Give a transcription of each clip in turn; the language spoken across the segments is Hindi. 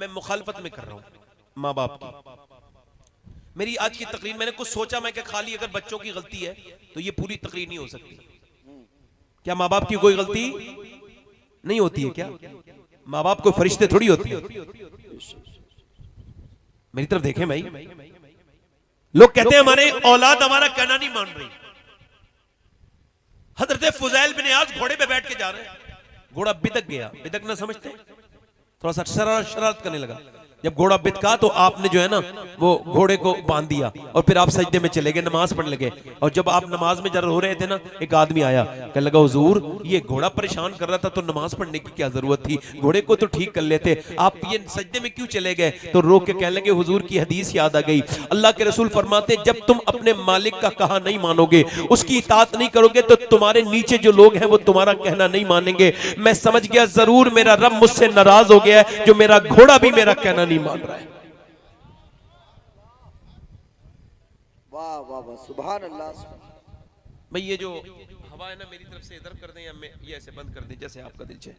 मैं मुखालफत में कर रहा हूं माँ बाप की। मेरी आज की तकरीर मैंने कुछ सोचा, मैं क्या खाली अगर बच्चों की गलती है तो ये पूरी तकरीर नहीं हो सकती। क्या माँ बाप की कोई गलती नहीं होती है क्या? माँ बाप कोई फरिश्ते थोड़ी होते हैं। मेरी तरफ देखें भाई, लोग कहते हैं हमारे औलाद हमारा कहना नहीं मान रही। हजरत फुज़ैल बिन इयाज़ घोड़े पे बैठ के जा रहे हैं, घोड़ा बिदक गया। बिदक ना समझते, थोड़ा सा शरारत करने लगा। जब घोड़ा बिदका तो आपने जो है ना वो घोड़े को बांध दिया और फिर आप सजदे में चले गए, नमाज पढ़ने लगे। और जब आप नमाज में जरा रो रहे थे ना, एक आदमी आया, कहने लगा हुजूर ये घोड़ा परेशान कर रहा था तो नमाज पढ़ने की क्या जरूरत थी, घोड़े को तो ठीक कर लेते, आप ये सजदे में क्यों चले गए? तो रो के कहने लगे हुजूर की हदीस याद आ गई। अल्लाह के रसूल फरमाते जब तुम अपने मालिक का कहा नहीं मानोगे, उसकी इताअत नहीं करोगे तो तुम्हारे नीचे जो लोग हैं वो तुम्हारा कहना नहीं मानेंगे। मैं समझ गया जरूर मेरा रब मुझसे नाराज हो गया है, जो मेरा घोड़ा भी मेरा कहना नहीं मान रहा है। वाह वाह वाह, सुभान अल्लाह। भाई ये जो हवा है ना, मेरी तरफ से इधर कर दें या मैं ये ऐसे बंद कर दें जैसे आपका दिल चाहे।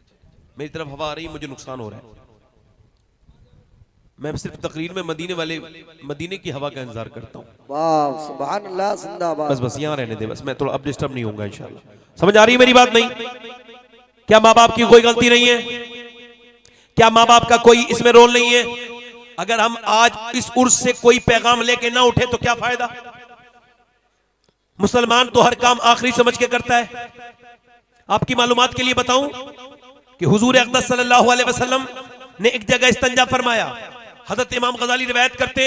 मेरी तरफ हवा आ रही है, मुझे नुकसान हो रहा है। मैं सिर्फ तकरीर में मदीने की हवा का इंतजार करता हूँ। वाह सुभान अल्लाह, जिंदाबाद। बस बस यहाँ रहने दे, बस मैं थोड़ा अब डिस्टर्ब नहीं होऊंगा इंशाल्लाह। समझ आ रही है मेरी बात? नहीं? क्या माँ बाप की कोई गलती नहीं है? क्या माँ बाप का कोई इसमें रोल नहीं है? अगर हम आज इस उर्स से कोई पैगाम लेके ना उठे तो क्या फायदा? मुसलमान तो हर काम आखिरी समझ के करता है। आपकी मालूमात के लिए बताऊं कि हुजूर अक़दस सल्लल्लाहु अलैहि वसल्लम ने एक जगह इस्तिंजा फरमाया। हजरत इमाम गजाली रिवायत करते,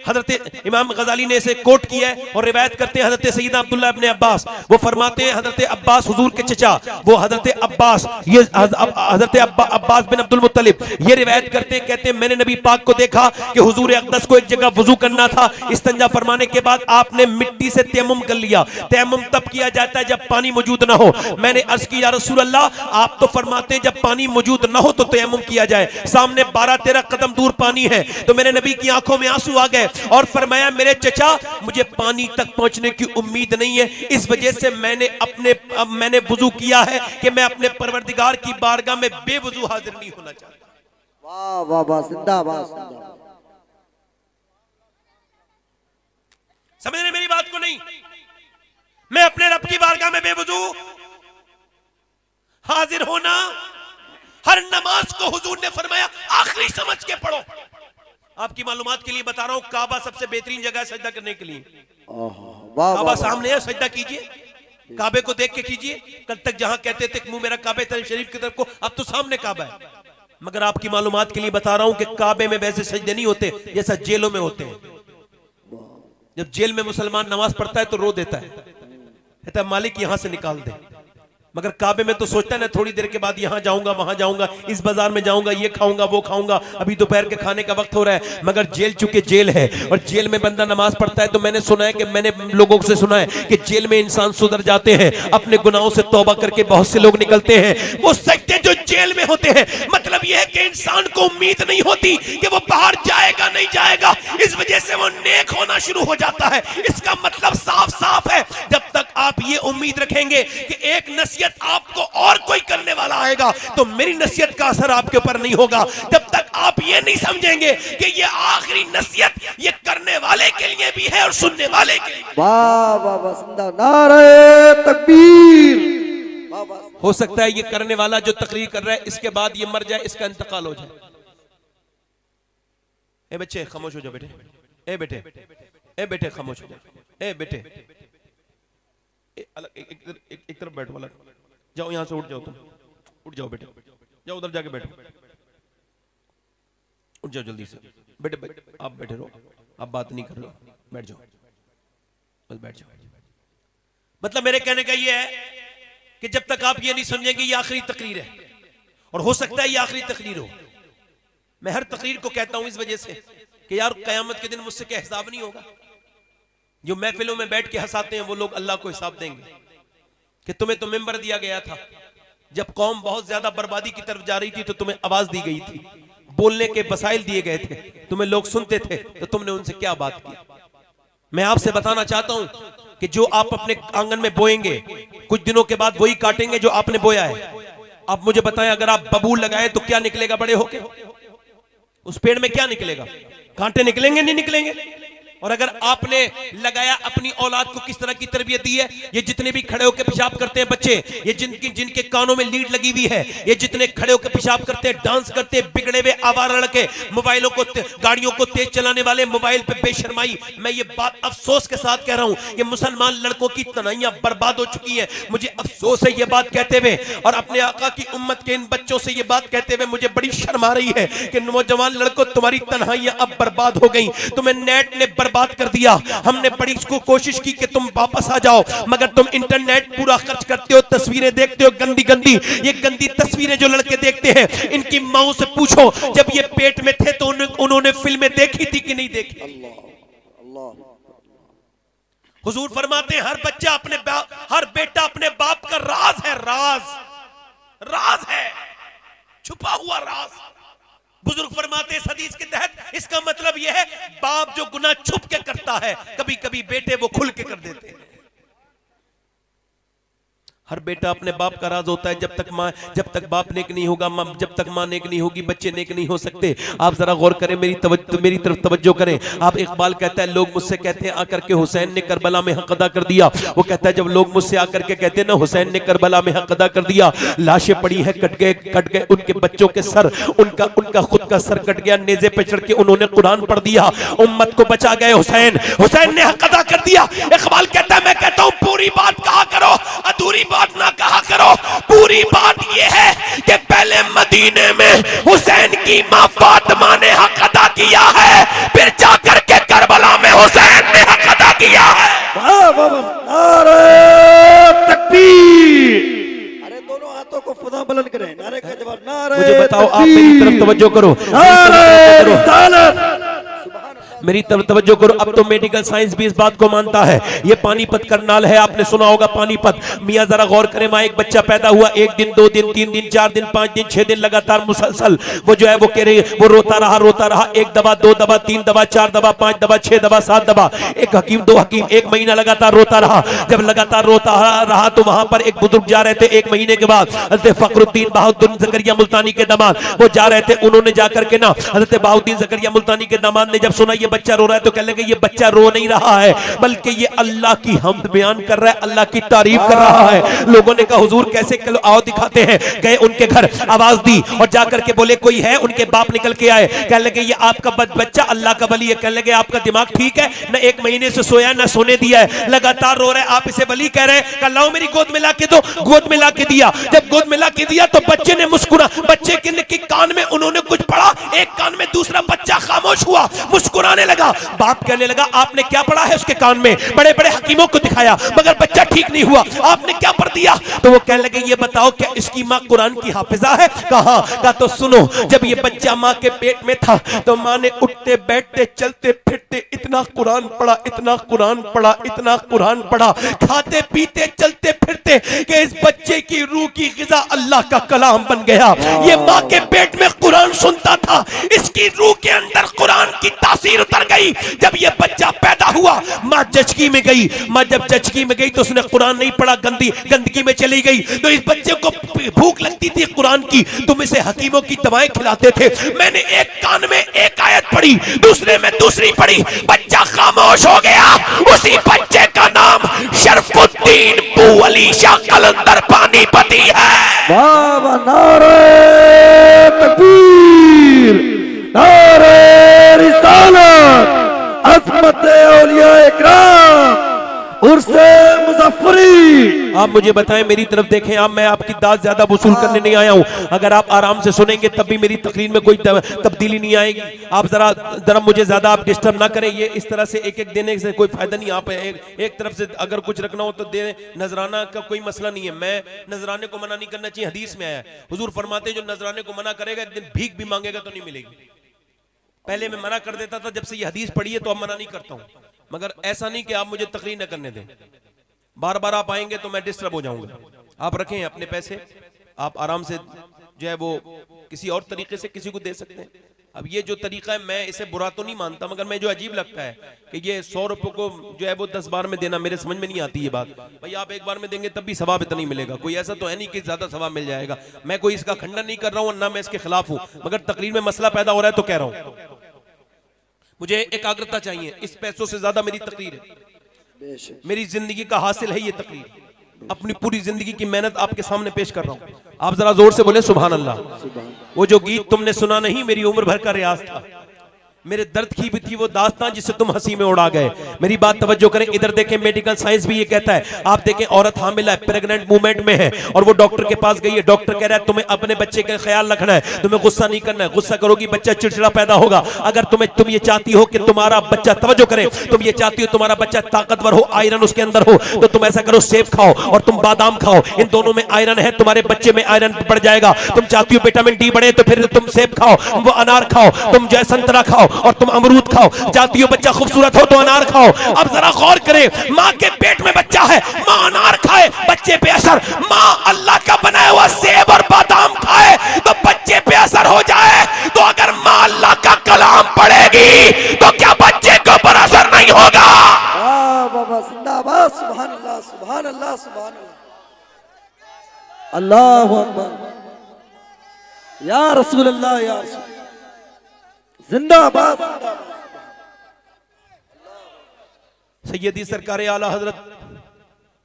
हजरत इमाम गजाली ने इसे कोट किया है और रिवायत करते हैं हजरत सैयदना अब्दुल्लाह इब्ने अब्बास। वो फरमाते हैं हजरत अब्बास हुजूर के चचा, वो हजरत अब्बास, ये हजरत अब्बास बिन अब्दुल मुत्तलिब ये रिवायत करते हैं, कहते हैं मैंने नबी पाक को देखा कि हुजूर अक़दस को एक जगह वुजू करना था। इस्तिंजा फरमाने के बाद आपने मिट्टी से तयम्मुम कर लिया। तयम्मुम तब किया जाता है जब पानी मौजूद ना हो। मैंने अर्ज की या रसूल अल्लाह, आप तो फरमाते हैं जब पानी मौजूद ना हो तो तयम्मुम किया जाए। सामने 12-13 कदम दूर पानी है। तो मेरे नबी की आंखों में आंसू आ गए और फरमाया मेरे चचा मुझे पानी तक पहुंचने की उम्मीद नहीं है, इस वजह से मैंने वुजू किया है कि मैं अपने परवरदिगार की बारगाह में बेवुजू हाजिर नहीं होना चाहता। वाह वाह वाह, जिंदाबाद जिंदाबाद। समझ रहे मेरी बात को? नहीं, मैं अपने रब की बारगाह में बेवुजू हाजिर होना, हर नमाज को हुजूर ने फरमाया आखिरी समझ के पढ़ो। आपकी मालूमात के लिए बता रहा हूं, काबा सबसे बेहतरीन जगह है सजदा करने के लिए। काबा सामने है, सजदा कीजिए, काबे को देख के कीजिए। कल तक जहां कहते थे मुंह मेरा काबे शरीफ की तरफ को, अब तो सामने काबा है। मगर आपकी मालूमात के लिए बता रहा हूं कि काबे में वैसे सजदे नहीं होते जैसा जेलों में होते हैं। जब जेल में मुसलमान नमाज पढ़ता है तो रो देता है, कहता है मालिक यहां से निकाल दे। मगर काबे में तो सोचता है ना थोड़ी देर के बाद यहां जाऊंगा, वहां जाऊंगा, इस बाजार में जाऊंगा, ये खाऊंगा, वो खाऊंगा, अभी दोपहर के खाने का वक्त हो रहा है। मगर जेल चूंकि जेल है और जेल में बंदा नमाज पढ़ता है, तो मैंने सुना है कि मैंने लोगों से सुना है कि जेल में इंसान सुधर जाते हैं, अपने गुनाहों से तौबा करके बहुत से लोग निकलते हैं। वो सजदे जो जेल में होते हैं, मतलब यह है कि इंसान को उम्मीद नहीं होती कि वो बाहर जाएगा नहीं जाएगा, इस वजह से वो नेक होना शुरू हो जाता है। इसका मतलब साफ साफ है, जब तक आप ये उम्मीद रखेंगे कि एक नसीहत आपको और कोई करने वाला आएगा तो मेरी नसीहत का असर आपके ऊपर नहीं होगा। जब तक आप ये नहीं समझेंगे कि ये आखिरी नसीहत ये करने वाले के लिए भी है और सुनने वाले के लिए। वाह वाह वाह, जिंदा नारे तकबीर। हो सकता है ये करने वाला जो तकरीर कर रहा है इसके बाद ये मर जाए, इसका इंतकाल हो जाए। ए बच्चे खामोश हो जाओ बेटे, ए बेटे, ए बेटे खामोश हो जाओ, ए बेटे एक तरफ बैठो, अलग जाओ, यहां से उठ जाओ, तुम उठ जाओ बेटे, जाओ उधर जाके बैठो, उठ जाओ जल्दी से बेटे, आप बैठे रहो, आप बात नहीं कर रहे हो, बैठ जाओ, बस बैठ जाओ। मतलब मेरे कहने का ये है कि जब तक आप ये नहीं समझेंगे ये आखिरी तकरीर है, और हो सकता है ये आखिरी तकरीर हो। मैं हर तकरीर को कहता हूं इस वजह से कि यार कयामत के दिन मुझसे क्या हिसाब नहीं होगा। जो महफिलों में बैठ के हंसाते हैं वो लोग अल्लाह को हिसाब देंगे कि तुम्हें तो मिंबर दिया गया था, जब कौम बहुत ज्यादा बर्बादी की तरफ जा रही थी तो तुम्हें आवाज दी गई थी, बोलने के वसाइल दिए गए थे, तुम्हें लोग सुनते थे, तो तुमने उनसे क्या बात की। मैं आपसे बताना चाहता हूं कि जो आप अपने आंगन में बोएंगे कुछ दिनों के बाद वही काटेंगे जो आपने बोया है। आप मुझे बताएं, अगर आप बबूल लगाए तो क्या निकलेगा बड़े होके? उस पेड़ में क्या निकलेगा? कांटे निकलेंगे, नहीं निकलेंगे? और अगर आपने लगाया अपनी औलाद को किस तरह की तरबियत दी है, ये जितने भी खड़े होकर पेशाब करते हैं बच्चे, ये जिनके कानों में लीड लगी हुई है, ये जितने खड़े होकर पेशाब करते हैं, डांस करते हैं, बिगड़े हुए आवारा लड़के, मोबाइलों को, गाड़ियों को तेज चलाने वाले, मोबाइल पे बेशर्माई, मैं ये बात अफसोस के साथ कह रहा हूं, ये मुसलमान लड़कों की तनाइयां बर्बाद हो चुकी हैं। मुझे अफसोस है ये बात कहते हुए, और अपने आका की उम्मत के इन बच्चों से ये बात कहते हुए मुझे बड़ी शर्म आ रही है कि नौजवान लड़कों, तुम्हारी तन्हाइयां अब बर्बाद हो गई, तुम्हें नेट ने बर्बाद कर दिया। हमने बड़ी इसको कोशिश की कि तुम वापस आ जाओ, मगर तुम इंटरनेट पूरा खर्च करते हो, तस्वीरें देखते हो गंदी गंदी। ये गंदी तस्वीरें जो लड़के देखते हैं, इनकी माओ से पूछो जब ये पेट में थे तो उन्होंने फिल्में देखी थी कि नहीं देखी? अल्लाह हुजूर फरमाते हैं हर बेटा अपने बाप का राज है, राज है, छुपा हुआ राज। बुजुर्ग फरमाते इस हदीस के तहत इसका मतलब यह है, बाप जो गुनाह छुप के करता है, कभी कभी बेटे वो खुल के कर देते हैं। हर बेटा अपने बाप का राज होता है। जब तक बाप नेक नहीं होगा, जब तक माँ नेक नहीं होगी, बच्चे नेक नहीं हो सकते। आप जरा गौर करें, मेरी तरफ तवज्जो करें। आप इकबाल कहता है, लोग मुझसे कहते हैं आकर के हुसैन ने करबला में हक अदा कर दिया। वो कहता है जब लोग मुझसे आकर के कहते हैं ना हुसैन ने करबला में हक अदा कर दिया, लाशें पड़ी हैं, कट गए उनके बच्चों के सर, उनका खुद का सर कट गया, नेज़े पे चढ़ के उन्होंने कुरान पढ़ दिया, उम्मत को बचा गए हुसैन ने हक अदा कर दिया। इकबाल कहता है, मैं कहता हूं पूरी बात कहा करो, अधूरी बात ना कहा करो। पूरी बात यह है कि पहले मदीने में हुसैन की मां फातिमा ने हक अदा किया है, फिर जाकर के करबला में हुसैन ने हक अदा किया है। नारे तकबीर, अरे दोनों हाथों को खुदा बुलंद करें, नारे का जवाब नारे। मुझे बताओ, आप मेरी तरफ तवज्जो करो, मेरी तरफ तवज्जो करो। अब तो मेडिकल साइंस भी इस बात को मानता है। ये पानीपत करनाल है, आपने सुना होगा पानीपत। मियां जरा गौर करें, वहां एक बच्चा पैदा हुआ, 1 दिन 2 दिन 3 दिन 4 दिन 5 दिन 6 दिन लगातार मुसलसल वो जो है वो कह रही, वो रोता रहा, 1 दवा 2 दवा 3 दवा 4 दवा 5 दवा 6 दवा 7 दवा, 1 हकीम 2 हकीम, 1 महीना लगातार रोता रहा। जब लगातार रोता रहा तो वहां पर एक बुजुर्ग जा रहे थे। 1 महीने के बाद हजरत फखरुद्दीन बहाउद्दीन ज़करिया मुल्तानी के दामाद वो जा रहे थे। उन्होंने जाकर के ना हजरत बहाउद्दीन ज़करिया मुल्तानी के दामाद ने जब सुना ये बच्चा रो रहा है तो कहने लगे ये बच्चा रो नहीं रहा है, बल्कि ये अल्लाह की हम्द बयान कर रहा है, अल्लाह की तारीफ कर रहा है। लोगों ने कहा हुजूर कैसे, आओ दिखाते हैं। गए उनके घर, आवाज दी और जाकर के बोले कोई है? उनके बाप निकल के आए, कहने लगे ये आपका बच्चा अल्लाह का वली है। कहने लगे आपका दिमाग ठीक है? न 1 महीने से सोया न सोने दिया है, लगातार रो रहा है, आप इसे वली कह रहे हैं? कहा लाओ मेरी गोद में ला के दो। गोद में ला के दिया। जब गोद में ला के दिया तो बच्चे ने मुस्कुरा, बच्चे के कान में उन्होंने कुछ पढ़ा, एक कान में, दूसरा बच्चा खामोश हुआ, मुस्कुराने लगा। बाप कहने लगा आपने क्या पढ़ा है उसके कान में? बड़े बड़े हकीमों को दिखाया मगर बच्चा ठीक नहीं हुआ, आपने क्या पढ़ दिया? तो वो कहने लगे ये बताओ क्या इसकी माँ कुरान की हाफिजा है? कहा तो सुनो, जब ये बच्चा माँ के पेट में था तो माँ ने उठते बैठते चलते फिरते इतना कुरान पढ़ा, इतना कुरान पढ़ा, इतना कुरान पढ़ा, खाते पीते चलते फिरते कि इस बच्चे की रूह की ग़िज़ा अल्लाह का कलाम बन गया। ये माँ के पेट में कुरान सुनता था, इसकी रूह के अंदर कुरान की तासीर उतर गई। जब ये बच्चा पैदा हुआ माँ जचकी में गई, माँ जब जचकी में गई तो उसने कुरान नहीं पढ़ा, गंदगी में चली गई। तो इस बच्चे को भूख लगती थी कुरान की, तुम इसे हकीमों की दवाएं खिलाते थे। मैंने एक कान में एक आयत पढ़ी, दूसरे में दूसरी पढ़ी, बच्चा खामोश हो गया। उसी बच्चे का नाम शरफुद्दीन बू अली शाह कलंदर पानीपती है। बाबा नारे तकबीर, नारे रिसालत, अज़मत औलिया इकराम, उर्से मुज़फ्फरी। आप मुझे बताएं, मेरी तरफ देखें आप, मैं आपकी दाद ज्यादा वसूल करने नहीं आया हूं। अगर आप आराम से सुनेंगे तब भी मेरी तकरीर में कोई तब्दीली नहीं आएगी। आप जरा मुझे ज्यादा आप डिस्टर्ब ना करें। ये इस तरह से एक देने से कोई फायदा नहीं। आप एक तरफ से अगर कुछ रखना हो तो दे, नजराना का कोई मसला नहीं है। मैं नजराने को मना नहीं करना चाहिए, हदीस में आया है। हुजूर फरमाते जो नजराने को मना करेगा एक दिन भीख भी मांगेगा तो नहीं मिलेगी। पहले मैं मना कर देता था, जब से ये हदीस पढ़ी है तो अब मना नहीं करता हूं। मगर ऐसा नहीं कि आप मुझे तकरीर न करने दें। बार बार आप आएंगे तो मैं डिस्टर्ब हो जाऊंगा। आप रखें अपने पैसे, आप आराम से जो है वो किसी और तरीके से किसी को दे सकते हैं। अब ये जो तरीका है मैं इसे बुरा तो नहीं मानता, मगर मैं जो अजीब लगता है कि ये 100 रुपए को जो है वो 10 बार में देना, मेरे समझ में नहीं आती ये बात। भाई आप एक बार में देंगे तब भी सवाब इतना ही मिलेगा, कोई ऐसा तो है नहीं कि ज्यादा सवाब मिल जाएगा। मैं कोई इसका खंडन नहीं कर रहा हूँ, ना मैं इसके खिलाफ हूँ, मगर तकरीर में मसला पैदा हो रहा है तो कह रहा हूँ। मुझे एकाग्रता चाहिए, इस पैसों से ज्यादा मेरी तकरीर है, मेरी जिंदगी का हासिल है ये तकरीर। अपनी पूरी जिंदगी की मेहनत आपके सामने पेश कर रहा हूं। आप जरा जोर से बोले सुभान अल्लाह। वो जो गीत तुमने सुना नहीं, मेरी उम्र भर का रियाज था, मेरे दर्द की भी थी वो दास्तां जिसे तुम हंसी में उड़ा गए। मेरी बात तवज्जो करें, इधर देखें, मेडिकल साइंस भी ये कहता है, आप देखें औरत हामिला है, प्रेग्नेंट मूवमेंट में है और वो डॉक्टर के पास गई है, डॉक्टर कह रहा है तुम्हें अपने बच्चे का ख्याल रखना है, तुम्हें गुस्सा नहीं करना है, गुस्सा करोगी बच्चा चिड़चिड़ा पैदा होगा। अगर तुम ये चाहती हो कि तुम्हारा बच्चा, तवज्जो करें, तुम ये चाहती हो तुम्हारा बच्चा ताकतवर हो, आयरन उसके अंदर हो, तो तुम ऐसा करो सेब खाओ और तुम बादाम खाओ, इन दोनों में आयरन है, तुम्हारे बच्चे में आयरन बढ़ जाएगा। तुम चाहती हो विटामिन डी बढ़े तो फिर तुम सेब खाओ, वो अनार खाओ, तुम जो है संतरा खाओ और तुम अमरूद खाओ। चाहती हो बच्चा खूबसूरत हो तो अनार खाओ। अब जरा गौर करें, माँ के पेट में बच्चा है, माँ अनार खाए बच्चे पे असर, माँ अल्लाह का बनाया हुआ सेब और बादाम खाए तो बच्चे पे असर हो जाए। तो अगर माँ अल्लाह का कलाम पढ़ेगी तो क्या बच्चे के ऊपर असर नहीं होगा? वाह बाबा जिंदाबाद, सुभान अल्लाह, सुभान अल्लाह, सुभान अल्लाह, अल्लाहु अकबर, या रसूल अल्लाह, या रसूल, जिंदाबाद, जिंदाबाद। सैयदी सरकार आला हजरत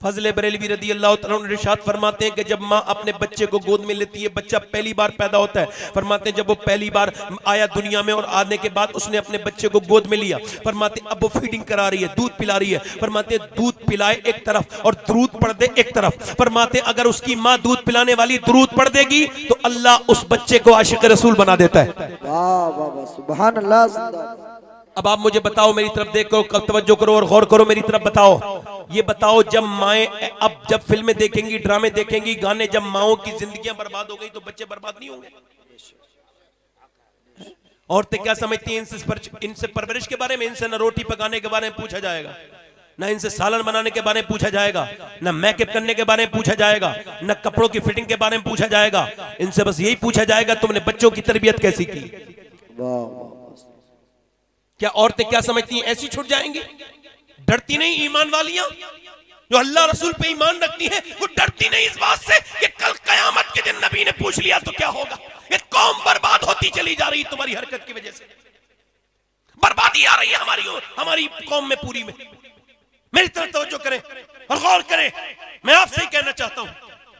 फजले बरेलवी रदी अल्लाह तआला अन्हु इरशाद फरमाते हैं कि जब माँ अपने बच्चे को गोद में लेती है, बच्चा पहली बार पैदा होता है, फरमाते हैं जब वो पहली बार आया दुनिया में और आने के बाद उसने अपने बच्चे को गोद में लिया, फरमाते अब वो फीडिंग करा रही है, दूध पिला रही है, फरमाते दूध पिलाए एक तरफ और दुरूद पढ़ दे एक तरफ। फरमाते अगर उसकी माँ दूध पिलाने वाली दुरूद पढ़ देगी तो अल्लाह उस बच्चे को आशिक रसूल बना देता है। वाह बाबा सुभान अल्लाह, जिंदाबाद। अब आप मुझे बताओ, मेरी तरफ देखो, कब तवज्जो करो और गौर करो, मेरी तरफ बताओ, ये बताओ जब माएँ, अब जब फिल्में देखेंगी, ड्रामे देखेंगी, गाने, जब माओं की जिंदगियां बर्बाद हो गई तो बच्चे बर्बाद नहीं होंगे? औरतें क्या समझती हैं इनसे परवरिश के बारे में? इनसे न रोटी पकाने के बारे में पूछा जाएगा, ना इनसे सालन बनाने के बारे में पूछा जाएगा, ना मेकअप करने के बारे में पूछा जाएगा, ना कपड़ों की फिटिंग के बारे में पूछा जाएगा। इनसे बस यही पूछा जाएगा तुमने बच्चों की तरबियत कैसी की। क्या औरतें क्या समझती हैं ऐसी छूट जाएंगी? डरती नहीं ईमान वालियां जो अल्लाह रसूल पे ईमान रखती हैं, वो डरती नहीं इस बात से कि कल कयामत के दिन नबी ने पूछ लिया तो क्या होगा? ये कौम बर्बाद होती चली जा रही तुम्हारी हरकत की वजह से, बर्बादी आ रही है हमारी कौम में पूरी में। मेरी तरफ तवज्जो करें और गौर करें, मैं आपसे ही कहना चाहता हूं,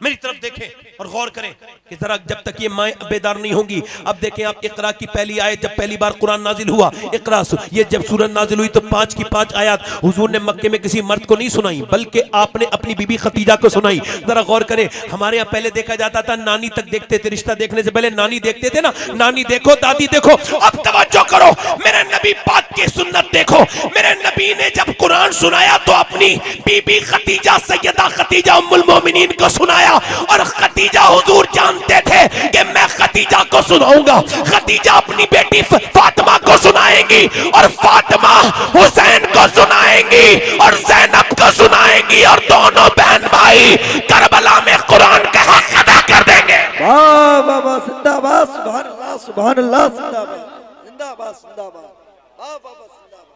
मेरी तरफ देखें और गौर करें कि जरा जब तक ये माएँ बेदार नहीं होंगी। अब देखें आप, इकरा की पहली आयत जब पहली बार कुरान नाजिल हुआ, इकरा ये जब सूरत नाजिल हुई तो 5 की 5 आयत हुजूर ने मक्के में किसी मर्द को नहीं सुनाई, बल्कि आपने अपनी बीबी खतीजा को सुनाई। जरा गौर करें, हमारे यहाँ पहले देखा जाता था नानी तक देखते थे, रिश्ता देखने से पहले नानी देखते थे ना, नानी देखो दादी देखो। अब तवज्जो करो, मेरे नबी पाक की सुन्नत देखो, मेरे नबी ने जब कुरान सुनाया तो अपनी बीबी खतीजा, सैयदा खतीजा उम्मुल मोमिनीन को सुनाया और खतीजा हुजूर जानते थे कि मैं खतीजा को सुनाऊंगा, खतीजा अपनी बेटी फातिमा को सुनाएंगी और फातिमा हुसैन को सुनाएंगी और ज़ैनब को सुनाएंगी और दोनों बहन भाई करबला में कुरान का हक अदा कर देंगे। वाह बाबा जिंदाबाद, सुभान अल्लाह, सुभान अल्लाह, जिंदाबाद, जिंदाबाद, जिंदाबाद, वाह बाबा जिंदाबाद,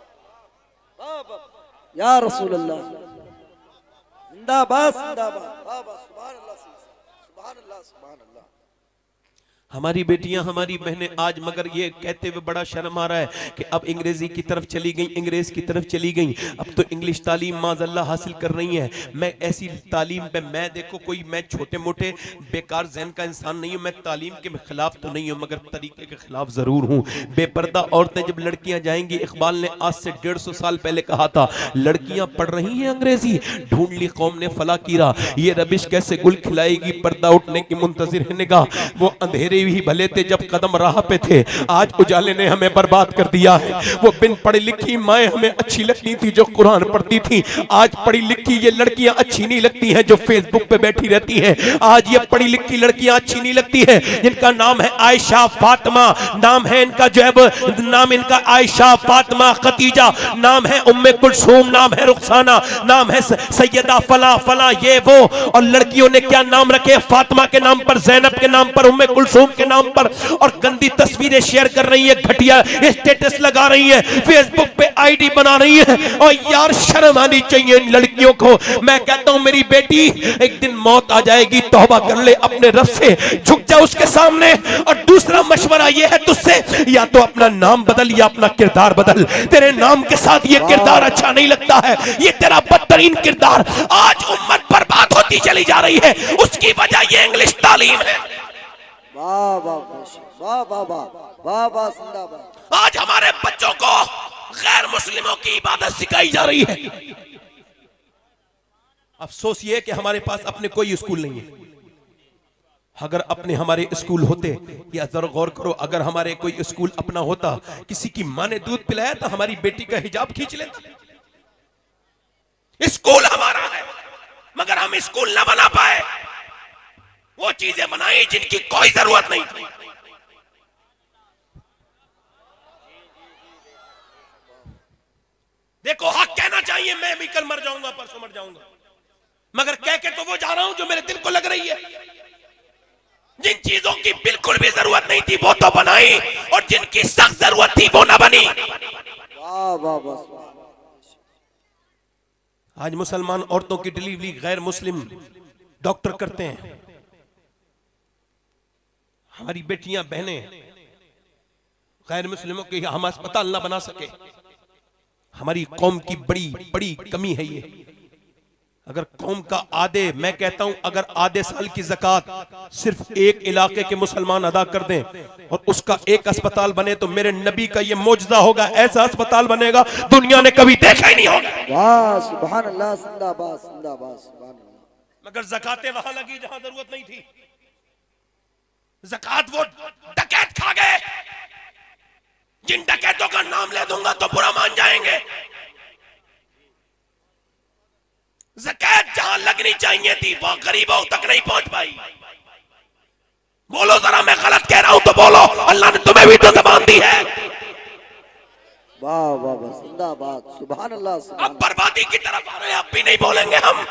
वाह बाबा, या रसूल अल्लाह, जिंदाबाद, जिंदाबाद, वाह बाबा, सुभान अल्लाह, सुभान अल्लाह, सुभान अल्लाह। हमारी बेटियां, हमारी बहनें आज मगर ये कहते हुए बड़ा शर्म आ रहा है कि अब अंग्रेजी की तरफ चली गई, अंग्रेज की तरफ चली गई, अब तो इंग्लिश तालीम माज़अल्लाह हासिल कर रही हैं। मैं ऐसी तालीम पे, मैं देखो कोई, मैं छोटे मोटे बेकार जहन का इंसान नहीं हूँ, मैं तालीम के खिलाफ तो नहीं हूँ मगर तरीके के खिलाफ जरूर हूँ। बेपर्दा औरतें जब लड़कियां जाएंगी, इकबाल ने आज से 150 साल पहले कहा था, लड़कियां पढ़ रही हैं अंग्रेजी, ढूंढ ली कौम ने फला कीरा, ये रबिश कैसे गुल खिलाएगी, पर्दा उठने की मुंतजिर है निगाह, वो अंधेरे भी भले थे जब कदम राह पे थे, आज उजाले ने हमें बर्बाद कर दिया है। वो बिन पढ़ी लिखी माएँ हमें अच्छी लगती थी जो कुरान पढ़ती थी, आज पढ़ी लिखी ये लड़कियां अच्छी नहीं लगती हैं जो फेसबुक पे बैठी रहती हैं। आज ये पढ़ी लिखी लड़कियां अच्छी नहीं लगती हैं जिनका नाम है आयशा, फातिमा, नाम है इनका जो है नाम इनका आयशा, फातिमा, खतीजा, नाम है उम्मे कुलसूम, नाम है रुखसाना, नाम है सैयदा फला फला, ये वो। और लड़कियों ने क्या नाम रखे? फातिमा के नाम पर, ज़ैनब के नाम पर, उम्मे कुलसूम मजलूम के नाम पर और गंदी तस्वीरें शेयर कर रही है, घटिया स्टेटस लगा रही है, फेसबुक पे आईडी बना रही है। और यार शर्म आनी चाहिए इन लड़कियों को। मैं कहता हूं मेरी बेटी, एक दिन मौत आ जाएगी, तौबा कर ले, अपने रब से झुक जा उसके सामने। और दूसरा मशवरा यह है तुझसे, या तो अपना नाम बदल या अपना किरदार बदल। तेरे नाम के साथ ये किरदार अच्छा नहीं लगता है, ये तेरा बदतरीन किरदार। आज उम्मत बर्बाद होती चली जा रही है, उसकी वजह ये इंग्लिश तालीम है। वाह वाह वाह वाह वाह वाह वाह जिंदाबाद। आज हमारे बच्चों को गैर मुस्लिमों की इबादत सिखाई जा रही है। अफसोस ये कि हमारे पास अपने कोई स्कूल नहीं है। अगर अपने हमारे स्कूल होते, या जरा गौर करो, अगर हमारे कोई स्कूल अपना होता, किसी की मां ने दूध पिलाया तो हमारी बेटी का हिजाब खींच लेता। स्कूल हमारा है, मगर हम स्कूल ना बना पाए, वो चीजें बनाई जिनकी कोई जरूरत नहीं थी। देखो, हक कहना चाहिए, मैं भी कल मर जाऊंगा, परसों मर जाऊंगा, मगर कह के तो वो जा रहा हूं जो मेरे दिल को लग रही है। जिन चीजों की बिल्कुल भी जरूरत नहीं थी वो तो बनाई, और जिनकी सख्त जरूरत थी वो ना बनी। वाह वाह वाह। आज मुसलमान औरतों की डिलीवरी गैर मुस्लिम डॉक्टर करते हैं। हमारी बेटियां बहनें गैर मुस्लिमों के हम अस्पताल ना बना सके, हमारी कौम की बड़ी बड़ी कमी है ये। अगर कौम का आधे, मैं कहता हूं अगर आधे साल की ज़कात सिर्फ एक इलाके के मुसलमान अदा कर दें और उसका एक अस्पताल बने, तो मेरे नबी का ये मौजज़ा होगा, ऐसा अस्पताल बनेगा दुनिया ने कभी देखा ही नहीं होगा। वाह सुभान अल्लाह, जिंदाबाद जिंदाबाद सुभान अल्लाह। मगर ज़कातें वहां लगी जहां जरूरत नहीं थी। ज़कात वो डकैत खा गए, जिन डकैतों का नाम ले दूंगा तो बुरा मान जाएंगे। ज़कात जहां लगनी चाहिए थी वहां गरीबों तक नहीं पहुंच पाई। बोलो जरा, मैं गलत कह रहा हूं तो बोलो, अल्लाह ने तुम्हें भी तो ज़बान दी है। वाह वाह वाह जिंदाबाद सुभान अल्लाह। अब बर्बादी की तरफ आ रहे हैं, अब भी नहीं बोलेंगे हम।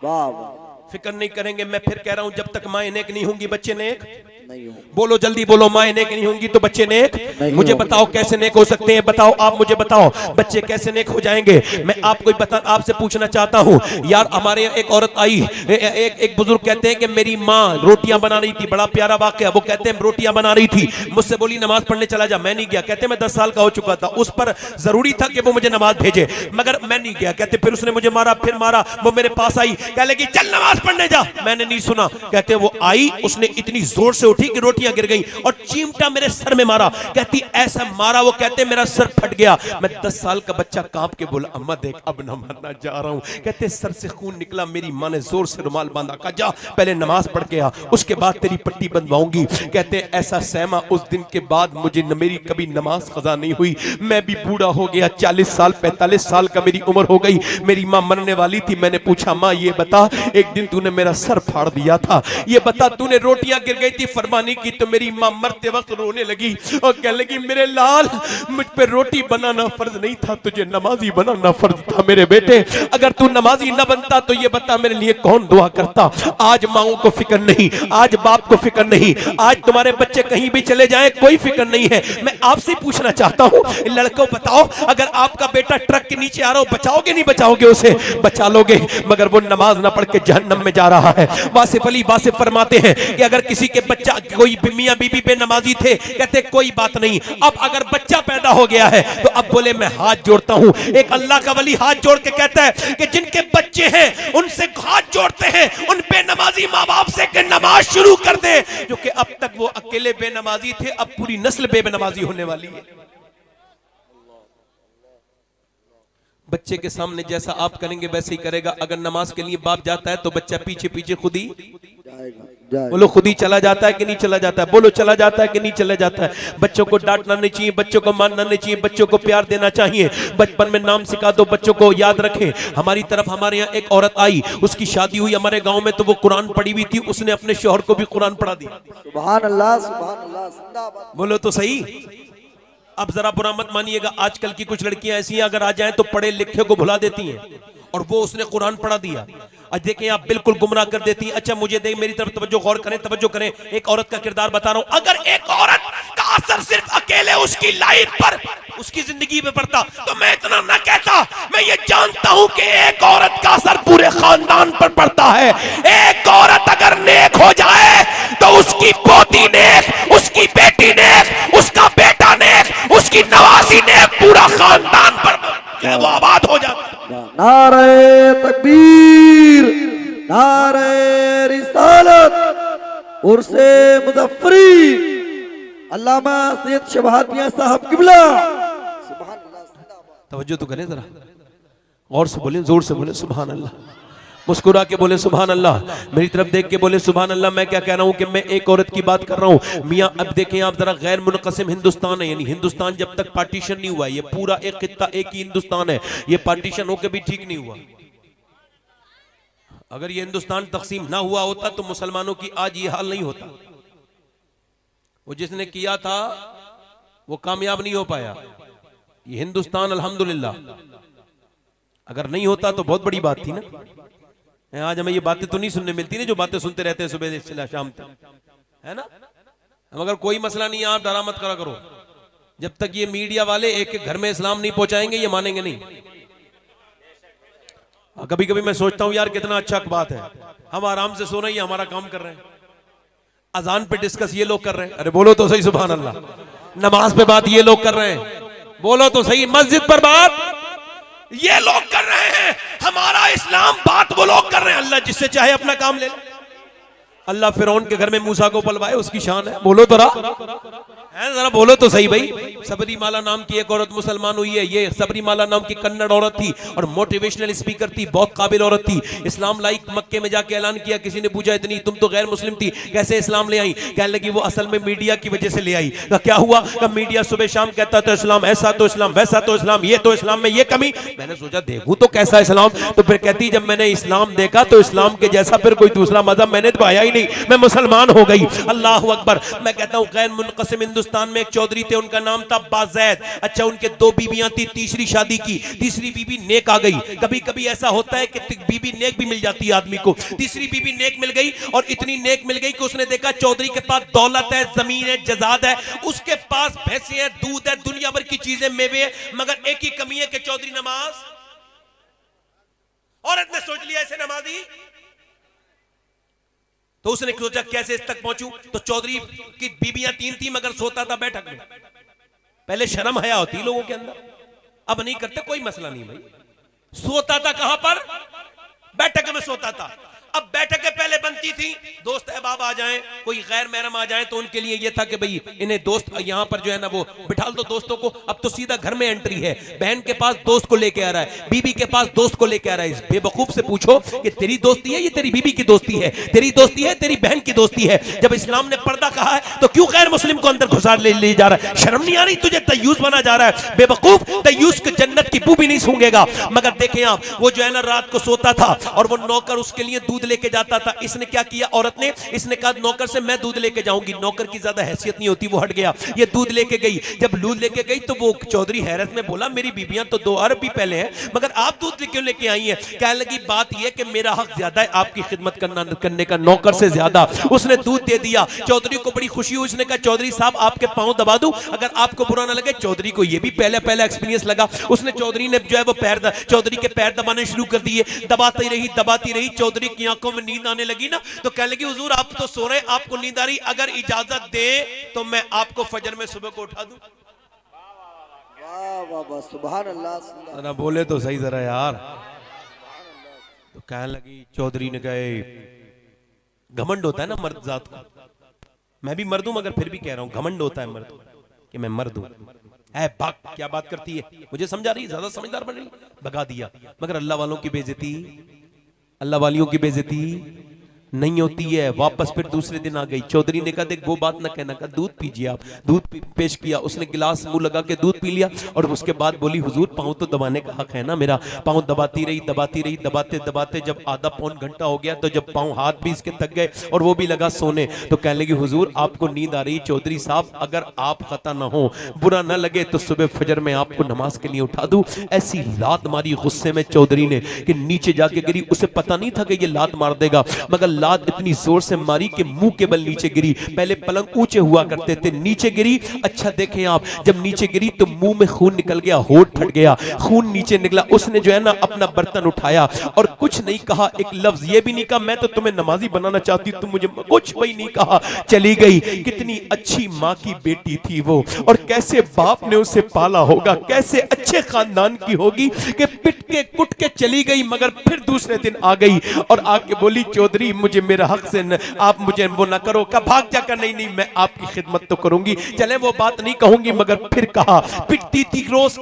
वाह वाह। फिक्र नहीं करेंगे। मैं फिर कह रहा हूं, जब तक माएं नेक नहीं होंगी बच्चे नेक नहीं हो। बोलो जल्दी बोलो, माएं नेक नहीं होंगी तो बच्चे नेक मुझे बताओ कैसे नेक हो सकते हैं? बताओ, आप मुझे बताओ, बच्चे कैसे नेक हो जाएंगे? मैं आपको आपसे पूछना चाहता हूं यार। हमारे यहाँ एक औरत आई, एक बुजुर्ग कहते हैं कि मेरी माँ रोटियां बना रही थी, बड़ा प्यारा वाकया। वो कहते हैं रोटियां बना रही थी, मुझसे बोली नमाज पढ़ने चला जा। मैं नहीं गया। कहते मैं 10 साल का हो चुका था, उस पर जरूरी था कि वो मुझे नमाज भेजे, मगर मैं नहीं गया। कहते फिर उसने मुझे मारा, फिर मारा। वो मेरे पास आई, कह लगी चल नमाज पढ़ने जा। मैंने नहीं सुना। कहते वो आई, उसने इतनी जोर से उठी कि रोटियां गिर गई और चिमटा मेरे सर में मारा। कहती ऐसा मारा, वो कहते मेरा सर फट गया। मैं 10 साल का बच्चा कांप के बोला अम्मा देख अब न मरना जा रहा हूं। कहते सर से खून निकला। मेरी मां ने जोर से रुमाल बांधा, कहा जा पहले नमाज पढ़ के आ, उसके बाद तेरी पट्टी बंधवाऊंगी। कहते ऐसा सहमा, उस दिन के बाद मुझे मेरी कभी नमाज कज़ा नहीं हुई। मैं भी बूढ़ा हो गया, 40 साल 45 साल का मेरी उम्र हो गई। मेरी मां मरने वाली थी। मैंने पूछा मां ये बता, एक दिन तूने मेरा सर फाड़ दिया था, ये बता तूने रोटियां गिर गई थी फरमानी की, तो मेरी मां मरते वक्त रोने लगी और कहने लगी मेरे लाल, मुझ पे रोटी बनाना फर्ज नहीं था, तुझे नमाजी बनाना फर्ज था। मेरे बेटे अगर तू नमाजी न बनता तो ये बता मेरे लिए कौन दुआ करता? आज माओं को फिक्र नहीं, आज बाप को फिक्र नहीं, आज तुम्हारे बच्चे कहीं भी चले जाएं कोई फिक्र नहीं है। मैं आपसे पूछना चाहता हूं लड़कों, बताओ अगर आपका बेटा ट्रक के नीचे आ रहा हो, बचाओगे नहीं बचाओगे? उसे बचा लोगे, मगर वो नमाज ना पढ़ के जहन्नम में जा रहा है। वासिफ अली वासिफ फरमाते हैं कि अगर किसी के बच्चा, कोई मियां बीबी पे नमाजी थे, कहते कोई बात नहीं, अब अगर बच्चा पैदा हो गया है तो अब बोले मैं हाथ जोड़ता हूं। एक अल्लाह का वली हाथ जोड़ के कहता है कि जिनके बच्चे हैं उनसे हाथ जोड़ते हैं, उन बेनमाजी माँ बाप से कि नमाज शुरू कर दे, जो कि अब तक वो अकेले बेनमाजी थे, अब पूरी नस्ल बेनमाजी होने वाली है। बच्चे के सामने जैसा आप करेंगे वैसे ही करेगा। अगर नमाज के लिए बाप जाता है तो बच्चा पीछे पीछे खुद ही जाएगा। बोलो खुद ही चला जाता है कि नहीं चला जाता है? बोलो चला जाता है कि नहीं चला जाता है? बच्चों को डांटना नहीं चाहिए, बच्चों को मारना नहीं चाहिए, बच्चों को प्यार देना चाहिए। बचपन में नाम सिखा दो, बच्चों को याद रखें। हमारी तरफ हमारे यहाँ एक औरत आई, उसकी शादी हुई हमारे गाँव में, तो वो कुरान पढ़ी हुई थी, उसने अपने शौहर को भी कुरान पढ़ा दिया। सुभान अल्लाह सुभान अल्लाह जिंदाबाद। बोलो तो सही। अब जरा बुरा मत मानिएगा, आजकल की कुछ लड़कियां ऐसी हैं अगर आ जाएं तो पढ़े लिखे को भुला देती हैं और वो उसने कुरान पढ़ा दिया। आज देखें आप बिल्कुल गुमराह कर देती। अच्छा मुझे देख, मेरी तरफ तवज्जो गौर करें, तवज्जो करें, एक औरत का किरदार बता रहा हूं। अगर एक औरत का असर सिर्फ अकेले उसकी लाइफ पर, उसकी जिंदगी पे पड़ता तो मैं इतना ना कहता। मैं ये जानता हूं कि एक औरत का असर पूरे खानदान पर पड़ता है। एक औरत अगर नेक हो जाए तो उसकी पोती नेक, उसकी बेटी नेक, उसका बेटा नेक, उसकी नवासी नेक, पूरा खानदान पर वो आबाद हो जाता। नारे तकबीर, नारे रिसालत, उर्से मुज़फ्फरी, अल्लामा सैयद शबाहत मियां साहब किबला। सुभान अल्लाह। तवज्जो तो करें जरा, और से बोले, जोर से बोले सुभान अल्लाह, मुस्कुरा के बोले सुभान अल्लाह, मेरी तरफ देख के बोले सुभान अल्लाह। मैं क्या कह रहा हूं कि मैं एक औरत की बात कर रहा हूं मियां। अब देखें आप जरा, गैर मुनक़सिम हिंदुस्तान है, यानी हिंदुस्तान जब तक पार्टीशन नहीं हुआ, ये पूरा एक खित्ता एक ही हिंदुस्तान है, ये पार्टीशन होकर भी ठीक नहीं हुआ। अगर ये हिंदुस्तान तकसीम ना हुआ होता तो मुसलमानों की आज ये हाल नहीं होता। वो जिसने किया था वो कामयाब नहीं हो पाया। ये हिंदुस्तान अल्हम्दुलिल्लाह अगर नहीं होता तो बहुत बड़ी बात थी ना। आज हमें ये बातें तो नहीं सुनने मिलती ना, जो बातें सुनते रहते हैं सुबह से शाम तक, है ना। मगर कोई मसला नहीं है, आप डरा मत करा करो। जब तक ये मीडिया वाले एक एक घर में इस्लाम नहीं पहुंचाएंगे ये मानेंगे नहीं। कभी कभी मैं सोचता हूं यार कितना अच्छा बात है, हम आराम से सो रहे हैं, हमारा काम कर रहे हैं, अजान पे डिस्कस ये लोग कर रहे हैं, अरे बोलो तो सही सुभान अल्लाह। नमाज पे बात ये लोग कर रहे हैं, बोलो तो सही। मस्जिद पर बात ये लोग कर रहे हैं, हमारा इस्लाम बात वो लोग कर रहे हैं। अल्लाह जिससे चाहे अपना काम ले ले। अल्लाह फिरौन के घर में मूसा को पलवाए, उसकी शान है, बोलो तो है जरा, बोलो तो सही भाई। सबरीमाला नाम की एक औरत मुसलमान हुई है। ये सबरीमाला नाम की कन्नड़ औरत थी और मोटिवेशनल स्पीकर थी, बहुत काबिल औरत थी। इस्लाम लाई, मक्के में जाके ऐलान किया। किसी ने पूछा इतनी तुम तो गैर मुस्लिम थी, कैसे इस्लाम ले आई? कहने लगी वो असल में मीडिया की वजह से ले आई। क्या हुआ? मीडिया सुबह शाम कहता तो इस्लाम ऐसा, तो इस्लाम वैसा, तो इस्लाम ये, तो इस्लाम में ये कमी। मैंने सोचा देखूं तो कैसा इस्लाम। तो फिर कहती जब मैंने इस्लाम देखा तो इस्लाम के जैसा फिर कोई दूसरा मजहब मैंने तो पाया ही नहीं, मैं मुसलमान हो गई। अल्लाह अकबर। मैं कहता हूँ गैर मुनक़सिम हिंदुस्तान में एक चौधरी थे, उनका नाम था बाज़ैद। अच्छा उनके दो बीबियां थी, तीसरी शादी की, तीसरी बीबी नेक आ गई। कभी कभी ऐसा होता है कि बीबी नेक भी मिल जाती है आदमी को। तीसरी बीबी नेक मिल गई और इतनी नेक मिल गई कि उसने देखा चौधरी के पास दौलत है, जमीन है, जजाद है, उसके पास भैंसे हैं, दूध है, दुनिया भर की चीजें, मेवे है, मगर एक ही कमी है कि चौधरी नमाज। औरत ने सोच लिया ऐसे नमाजी, तो उसने सोचा कैसे इस तक पहुंचूं। तो चौधरी की बीबियां तीन थी मगर सोता था बैठक में। पहले शर्म हया होती लोगों के अंदर, अब नहीं करते, कोई मसला नहीं भाई। सोता था कहां पर? बैठक में सोता था। अब बैठकें पहले बनती थी, दोस्त अहबाब आ जाएं, कोई गैर महरम आ जाए तो उनके लिए यह था कि भाई इन्हें दोस्त यहां पर जो है ना वो बिठा दो दोस्तों को। अब तो सीधा घर में एंट्री है, बहन के पास दोस्त को लेके आ रहा है, बीबी के पास दोस्त को लेके आ रहा है। इस बेवकूफ से पूछो कि तेरी दोस्ती है ये तेरी बीबी की दोस्ती है, तेरी दोस्ती है तेरी बहन की दोस्ती है। जब इस्लाम ने पर्दा कहा है तो क्यों गैर मुस्लिम को अंदर घुसा ले जा रहा है? शर्म नहीं आ रही तुझे? तय्यूस बना जा रहा है बेवकूफ। तय्यूस की जन्नत की बू भी नहीं सूंघेगा। मगर देखें आप, वो जो है ना रात को सोता था और वो नौकर उसके लिए दूध लेके जाता था। इसने क्या किया औरत ने? इसने कहा नौकर से मैं दूध लेके जाऊंगी। नौकर की ज्यादा हैसियत नहीं होती, वो हट गया, ये दूध लेके गई। जब दूध लेके गई तो वो चौधरी हैरत में बोला मेरी बीबियां तो 2 अरब भी पहले हैं मगर आप दूध क्यों लेके आई हैं? कहने लगी बात यह कि मेरा हक ज्यादा है आपकी खिदमत करने का नौकर से ज्यादा। उसने दूध दे दिया। चौधरी को बड़ी खुशी हुई। उसने कहा चौधरी साहब आपके पांव दबा दूं अगर आपको बुरा ना लगे। चौधरी को यह भी पहले एक्सपीरियंस लगा। उसने चौधरी ने जो है वो चौधरी के पैर दबाने शुरू कर दिए। दबाती रही। चौधरी की आंखों में नींद आने लगी ना, तो कहने लगी हुजूर आप तो सो रहे, आपको नींद आ रही, अगर इजाजत दे तो मैं आपको फजर में सुबह को उठा दूं। वाह वाह सुभान अल्लाह। जरा बोले तो सही जरा यार। तो कहने लगी, चौधरी ने कहे घमंड होता है ना मर्द जात का, मैं भी मर्द हूं मगर फिर भी कह रहा हूं घमंड होता है मर्द कि मैं मर्द हूं। भाग क्या बात करती है, मुझे समझा रही, ज्यादा समझदार बन रही, भगा दिया। मगर अल्लाह वालों की बेइज्जती, अल्लाह वालियों की बेइज्जती, नहीं होती है। वापस फिर दूसरे दिन आ गई। चौधरी ने कहा देख वो बात ना कहना, कहा दूध पीजिए आप। दूध पेश किया, उसने गिलास मुंह लगा के दूध पी लिया और उसके बाद बोली हुजूर पाँव तो दबाने का हक है ना मेरा। पाँव दबाती रही दबाते दबाते जब आधा पौन घंटा हो गया तो जब पाँव हाथ भी इसके थक गए और वो भी लगा सोने, तो कहने लगी हुजूर आपको नींद आ रही। चौधरी साहब अगर आप खता ना हो, बुरा ना लगे तो सुबह फजर में आपको नमाज के लिए उठा दूं। ऐसी लात मारी गुस्से में चौधरी ने कि नीचे जाके गिरी। उसे पता नहीं था कि ये लात मार देगा, मगर लात इतनी जोर से मारी कि मुंह के बल नीचे गिरी। पहले पलंग ऊंचे हुआ करते थे, नीचे गिरी। अच्छा देखें आप, जब नीचे गिरी तो मुंह में खून निकल गया, होठ फट गया, खून नीचे निकला। उसने जो है ना अपना बर्तन उठाया और कुछ नहीं कहा, एक लफ्ज ये भी नहीं कहा मैं तो तुम्हें नमाजी बनाना चाहती, तुम मुझे, कुछ भी नहीं कहा, चली गई। कितनी अच्छी माँ की बेटी थी वो, और कैसे बाप ने उसे पाला होगा, कैसे अच्छे खानदान की होगी कि पिट के कुट के चली गई। मगर फिर दूसरे दिन आ गई और आके बोली चौधरी मुझे मेरा हक से आप मुझे वो ना करो। का भाग जाकर, नहीं नहीं मैं आपकी खिदमत तो करूंगी, चले वो बात नहीं कहूंगी। मगर फिर कहा, पिटती थी, रोज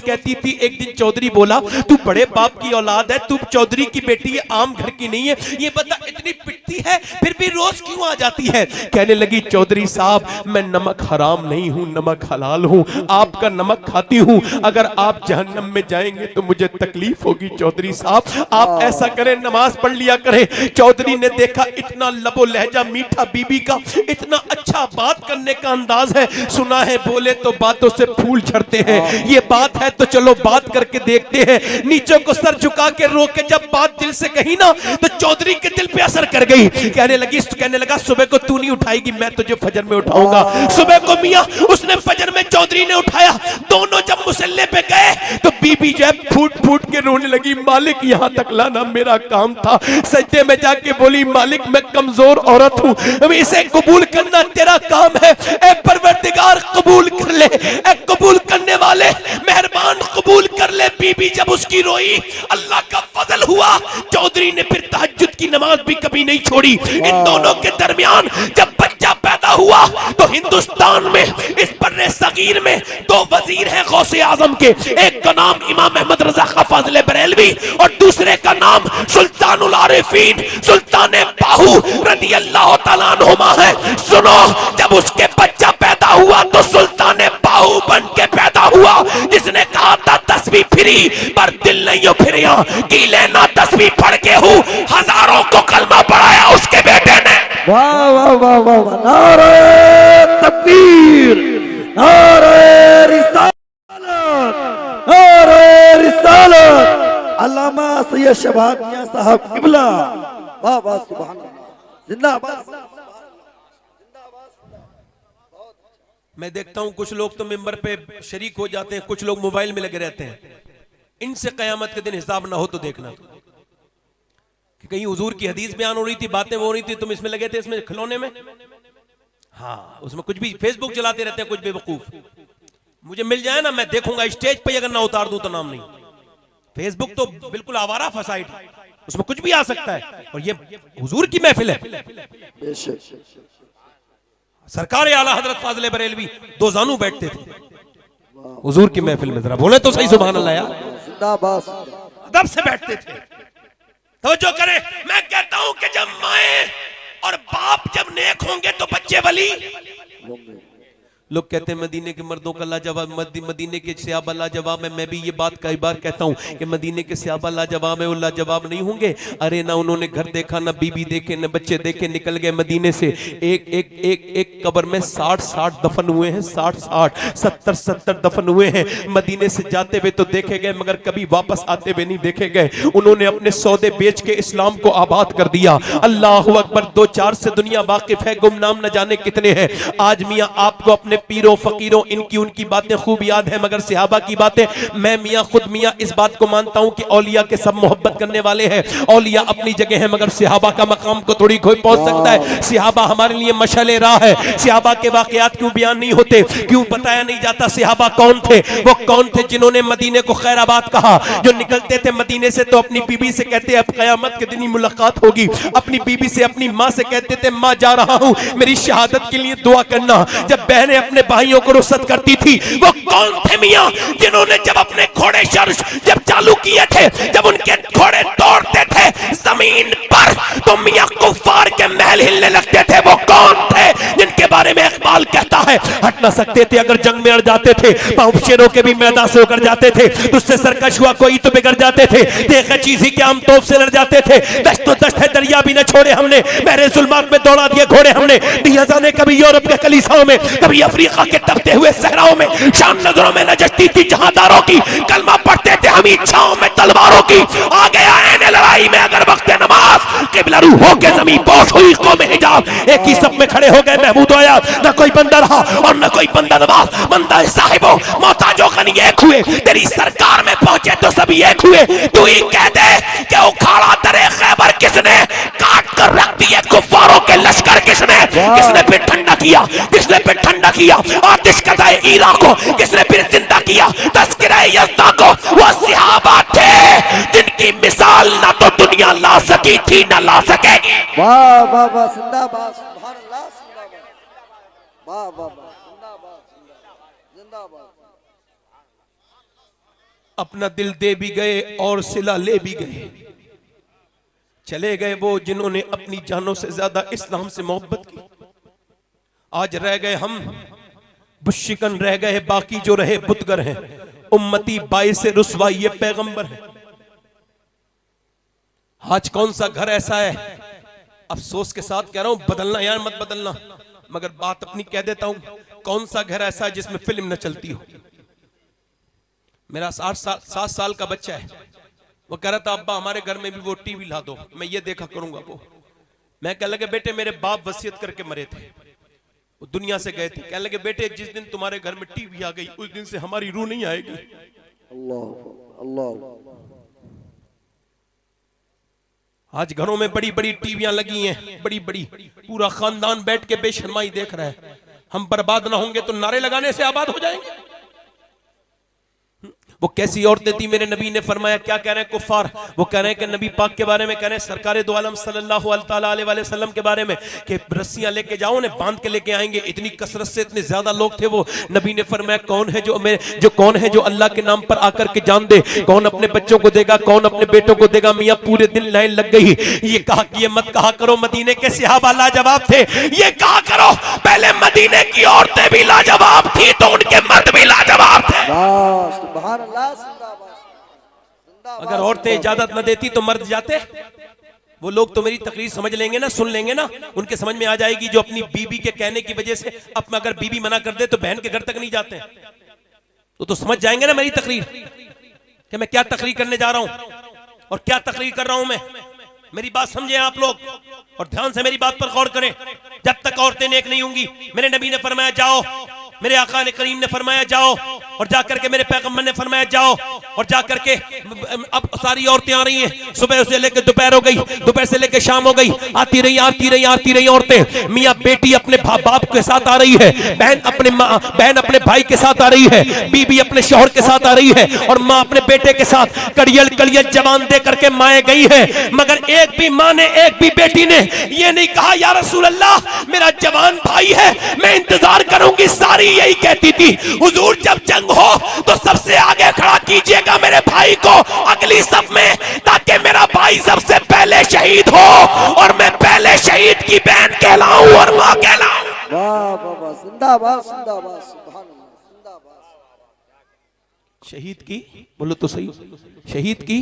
कहती थी। एक दिन चौधरी बोला तू बड़े बाप की औलाद है, तू चौधरी की बेटी है, आम घर की नहीं है, ये बता इतनी पिटती है फिर भी रोज क्यों आ जाती है। कहने लगी चौधरी साहब मैं नमक हराम नहीं हूं, नमक हलाल हूं, आपका नमक खाती हूं। अगर आप जहन्नम में जाएंगे तो मुझे तकलीफ होगी। चौधरी साहब आप ऐसा करें नमाज पढ़ लिया करें। चौधरी ने देखा इतना लबो लहजा मीठा बीबी का, इतना अच्छा बात करने का अंदाज है। सुना है बोले तो बातों से फूल झड़ते हैं, ये बात है तो चलो बात करके देखते हैं। नीचे को सर झुका के रो के जब बात दिल से कही ना तो चौधरी के दिल पे असर कर गई। कहने लगा सुबह को तू नहीं उठाएगी, मैं तुझे फजर में उठाऊंगा। सुबह को मियां उसने फजर में चौधरी ने उठाया। दोनों जब मुसल्ले पे गए तो बीबी जो है फूट फूट के रोने लगी, मालिक यहां तक लाना मेरा काम था। सजदे में जाके बोली मालिक मैं कमजोर औरत हूं, इसे कबूल करना तेरा काम है। ए परवरदिगार कबूल कर ले, ए कबूल करने वाले मेहरबान कबूल कर ले। बीबी जब उसकी रोई, अल्लाह का फजल हुआ, चौधरी ने फिर तहज्जुद की नमाज भी कभी नहीं छोड़ी। इन दोनों के दरमियान जब बच्चा पैदा हुआ तो हिंदुस्तान में इस बर्रे सगीर में दो वजीर हैं गौसे आजम के, एक का नाम इमाम अहमद रजा खां फाजिल बरेलवी और दूसरे का नाम सुल्तानुल आरिफीन सुल्तान बाहू रदी अल्लाह तआला अन्हुमा है। सुनो, जब उसके बच्चा पैदा हुआ तो सुल्तान बाहू बन के पैदा हुआ, जिसने कहा था तस्बीह फिरी पर दिल नहीं फिरिया, की लेना तस्बीह पढ़ के हूँ, हजारों को कलमा पढ़ाया उसके बेटे ने। वाह वाह वाह वाह वाह, नारे तकबीर, नारे रिसालत, नारे रिसालत। अल्लामा सैयद शहबाज मियां साहब किबला, वाह वाह सुभान अल्लाह, जिंदाबाद। मैं देखता हूं कुछ लोग तो मिंबर पे शरीक हो जाते हैं, कुछ लोग मोबाइल में लगे रहते हैं। इनसे कयामत के दिन हिसाब ना हो तो देखना कि कहीं हुजूर की हदीस बयान हो रही थी, बातें हो रही थी, तुम इसमें लगे थे, इसमें खिलौने में, हाँ उसमें कुछ भी फेसबुक चलाते रहते हैं कुछ बेवकूफ। मुझे मिल जाए ना मैं देखूंगा, स्टेज पे अगर ना उतार दूं तो नाम नहीं। फेसबुक तो बिल्कुल आवारा फसाइट, उसमें कुछ भी आ सकता है, और ये हुजूर की महफिल है। सरकार आला हजरत फाजिल बरेलवी दो जानू बैठते थे हुजूर की महफिल में, जरा बोले तो सही सुभान अल्लाह यार, जिंदाबाद। अदब से बैठते थे। तवज्जो करें, मैं कहता हूं कि जब माए और बाप जब नेक होंगे तो बच्चे वली। लोग कहते हैं मदीने के मर्दों का लाजवाब, मदीने के सहाबा लाजवाब है। मैं भी ये बात कई बार कहता हूँ कि मदीने के सहाबा लाजवाब है, वो लाजवाब नहीं होंगे। अरे ना उन्होंने घर देखा, ना बीबी देखे, ना बच्चे देखे, निकल गए मदीने से। एक कब्र में 60 दफन हुए हैं, 60 70 दफन हुए हैं। मदीने से जाते हुए तो देखे गए मगर कभी वापस आते हुए नहीं देखे गए। उन्होंने अपने सौदे बेच के इस्लाम को आबाद कर दिया। अल्लाह अकबर। 2-4 से दुनिया वाकिफ है, गुमनाम न जाने कितने हैं। आज मियाँ आपको अपने पीरों फकीरों इनकी उनकी बातें खूब याद है, मगर सहाबा की बातें मैं मियाँ खुद मियाँ इस बात को मानता हूँ कि औलिया के सब मोहब्बत करने वाले हैं। औलिया अपनी जगह है, मगर सहाबा का मकाम को थोड़ी कोई पहुंच सकता है। सहाबा हमारे लिए मशाले राह है। सहाबा के वाकयात क्यों बयान नहीं होते, क्यों बताया नहीं जाता? सहाबा कौन थे? वो कौन थे जिन्होंने मदीने को खैराबाद कहा? जो निकलते थे मदीने से तो अपनी बीबी से कहते अब कयामत के दिन ही मुलाकात होगी। अपनी बीबी से अपनी माँ से कहते थे माँ जा रहा हूँ, मेरी शहादत के लिए दुआ करना। जब बहनें अपने भाइयों को रुखसत करती थी। वो कौन थे मियां जिन्होंने जब अपने घोड़े जब चालू किए थे, जब उनके घोड़े दौड़ते थे जमीन पर तो मियां कुफार के महल हिलने लगते थे। वो कौन थे जिनके बारे में इकबाल कहता है हट ना सकते थे अगर जंग में अड़ जाते थे, पांव शेरों के भी मैदान से उतर जाते थे, तुझसे सरकश हुआ कोई तो बिगड़ जाते थे, देखे चीज ही क्या हम तोप से लड़ जाते थे, दश्त तो दश्त है दरिया भी न छोड़े हमने, मेरे जुल्मात में दौड़ा दिए घोड़े हमने, दिया जाने कभी यूरोप के कलीसाओं में, कभी अफ्रीका के तपते हुए सहराओं में, शाम नजरों में नजस्ती थी जहांदारों की, कलमा पढ़ते थे हम इच्छाओं में तलवारों की, आ गया ऐने लड़ाई में अगर वक्त नमाज, किबला रू होके जमीन पोश हुई कौम हिजाब, एक ही सब में खड़े हो गए महमूद आया, न कोई बंदा रहा और न कोई बंदा नवाज, बंदा साहिबो मोहताजों का नहीं एक हुए, तेरी सरकार में पहुंचे तो सभी एक हुए, तू ही कह दे कि उखाड़ा दरे खैबर किसने, काट कर रख दिए कुफारों के लश्कर किसने, किसने फिर ठंडा किया, किसने फिर ठंडा किया, आतिश कदाए ईरा को किसने फिर जिंदा किया, तस्करा यज़्दा को वो सहाबा थे जिनकी मिसाल ना तो दुनिया ला सकी थी ना ला सकेगी। वाह वाह वाह जिंदाबाद सुभान अल्लाह जिंदाबाद, वाह वाह वाह जिंदाबाद जिंदाबाद। अपना दिल दे भी गए और सिला ले भी गए, चले गए वो जिन्होंने अपनी जानों से ज्यादा इस्लाम से मोहब्बत की। आज रह गए हम बुशिकन, रह गए बाकी जो रहे बुतगर हैं, उम्मती बाइस रुसवाई ये पैगंबर है। आज कौन सा घर ऐसा है, अफसोस के साथ कह रहा हूं, बदलना यार मत बदलना, मगर बात अपनी कह देता हूं, कौन सा घर ऐसा है जिसमें फिल्म न चलती हो। मेरा 7 साल का बच्चा है, वो कह रहा था अब्बा हमारे घर में भी वो टीवी ला दो, मैं ये देखा करूंगा वो। मैं कह लगे बेटे मेरे बाप वसीयत करके मरे थे, वो दुनिया से गए थे, कह लगे बेटे जिस दिन तुम्हारे घर में टीवी आ गई उस दिन से हमारी रूह नहीं आएगी। अल्लाह अल्लाह। आज घरों में बड़ी बड़ी टीवियां लगी हैं, बड़ी बड़ी, पूरा खानदान बैठ के बेशर्माई देख रहा है। हम बर्बाद ना होंगे तो नारे लगाने से आबाद हो जाएंगे। वो कैसी औरतें थी, मेरे नबी ने फरमाया, क्या कह रहे हैं कुफार, वो कह रहे हैं कि नबी पाक के बारे में कह रहे हैं, सरकारे दो आलम सल्लल्लाहु अलैहि वसल्लम के बारे में कि रस्सियां लेके जाओ उन्हें बांध के लेके आएंगे। इतनी कसरत से इतने ज्यादा लोग थे वो। नबी ने फरमाया कौन है जो अल्लाह के नाम पर आकर के जान दे, कौन अपने बच्चों को देगा, कौन अपने बेटों को देगा। मियां पूरे दिन लाइन लग गई, ये कहा कि ये मत कहा करो मदीने के सहाबा लाजवाब थे, ये कहा करो पहले मदीने की औरतें भी लाजवाब थी तो उनके मर्द भी लाजवाब थे। अगर औरतें इजाजत न देती तो मर्द जाते। वो लोग तो मेरी तकरीर समझ लेंगे ना, सुन लेंगे ना, उनके समझ में आ जाएगी जो अपनी बीबी के कहने की वजह से अब अगर बीबी मना कर दे तो बहन के घर तक नहीं जाते, तो समझ जाएंगे ना मेरी तकरीर कि मैं क्या तकरीर करने जा रहा हूं और क्या तकरीर कर रहा हूं मैं। मेरी बात समझे आप लोग और ध्यान से मेरी बात पर गौर करें। जब तक औरतें नेक नहीं होंगी, मेरे नबी ने फरमाया जाओ, मेरे आका ने करीम ने फरमाया जाओ, और जाकर के मेरे पैगंबर ने फरमाया जाओ, और जाकर के अब सारी औरतें आ रही हैं, सुबह से लेकर दोपहर हो गई, दोपहर से लेकर शाम हो गई, आती रही औरतें। मियाँ बेटी अपने बाप के साथ आ रही है, बहन अपने भाई के साथ आ रही है, बीबी अपने शौहर के साथ आ रही है, और माँ अपने बेटे के साथ। कड़ियल जवान दे करके माए गई है, मगर एक भी माँ ने, एक भी बेटी ने ये नहीं कहा या रसूल अल्लाह मेरा जवान भाई है, मैं इंतजार करूंगी। सारी यही कहती थी हुजूर जब जंग हो तो सबसे आगे खड़ा कीजिएगा मेरे भाई को अगली सब में, ताकि मेरा भाई सबसे पहले शहीद हो और मैं पहले शहीद की बहन कहलाऊं और मां कहलाऊं। वाह वाह जिंदाबाद जिंदाबाद सुभान अल्लाह जिंदाबाद। शहीद की बोलो तो सही, शहीद की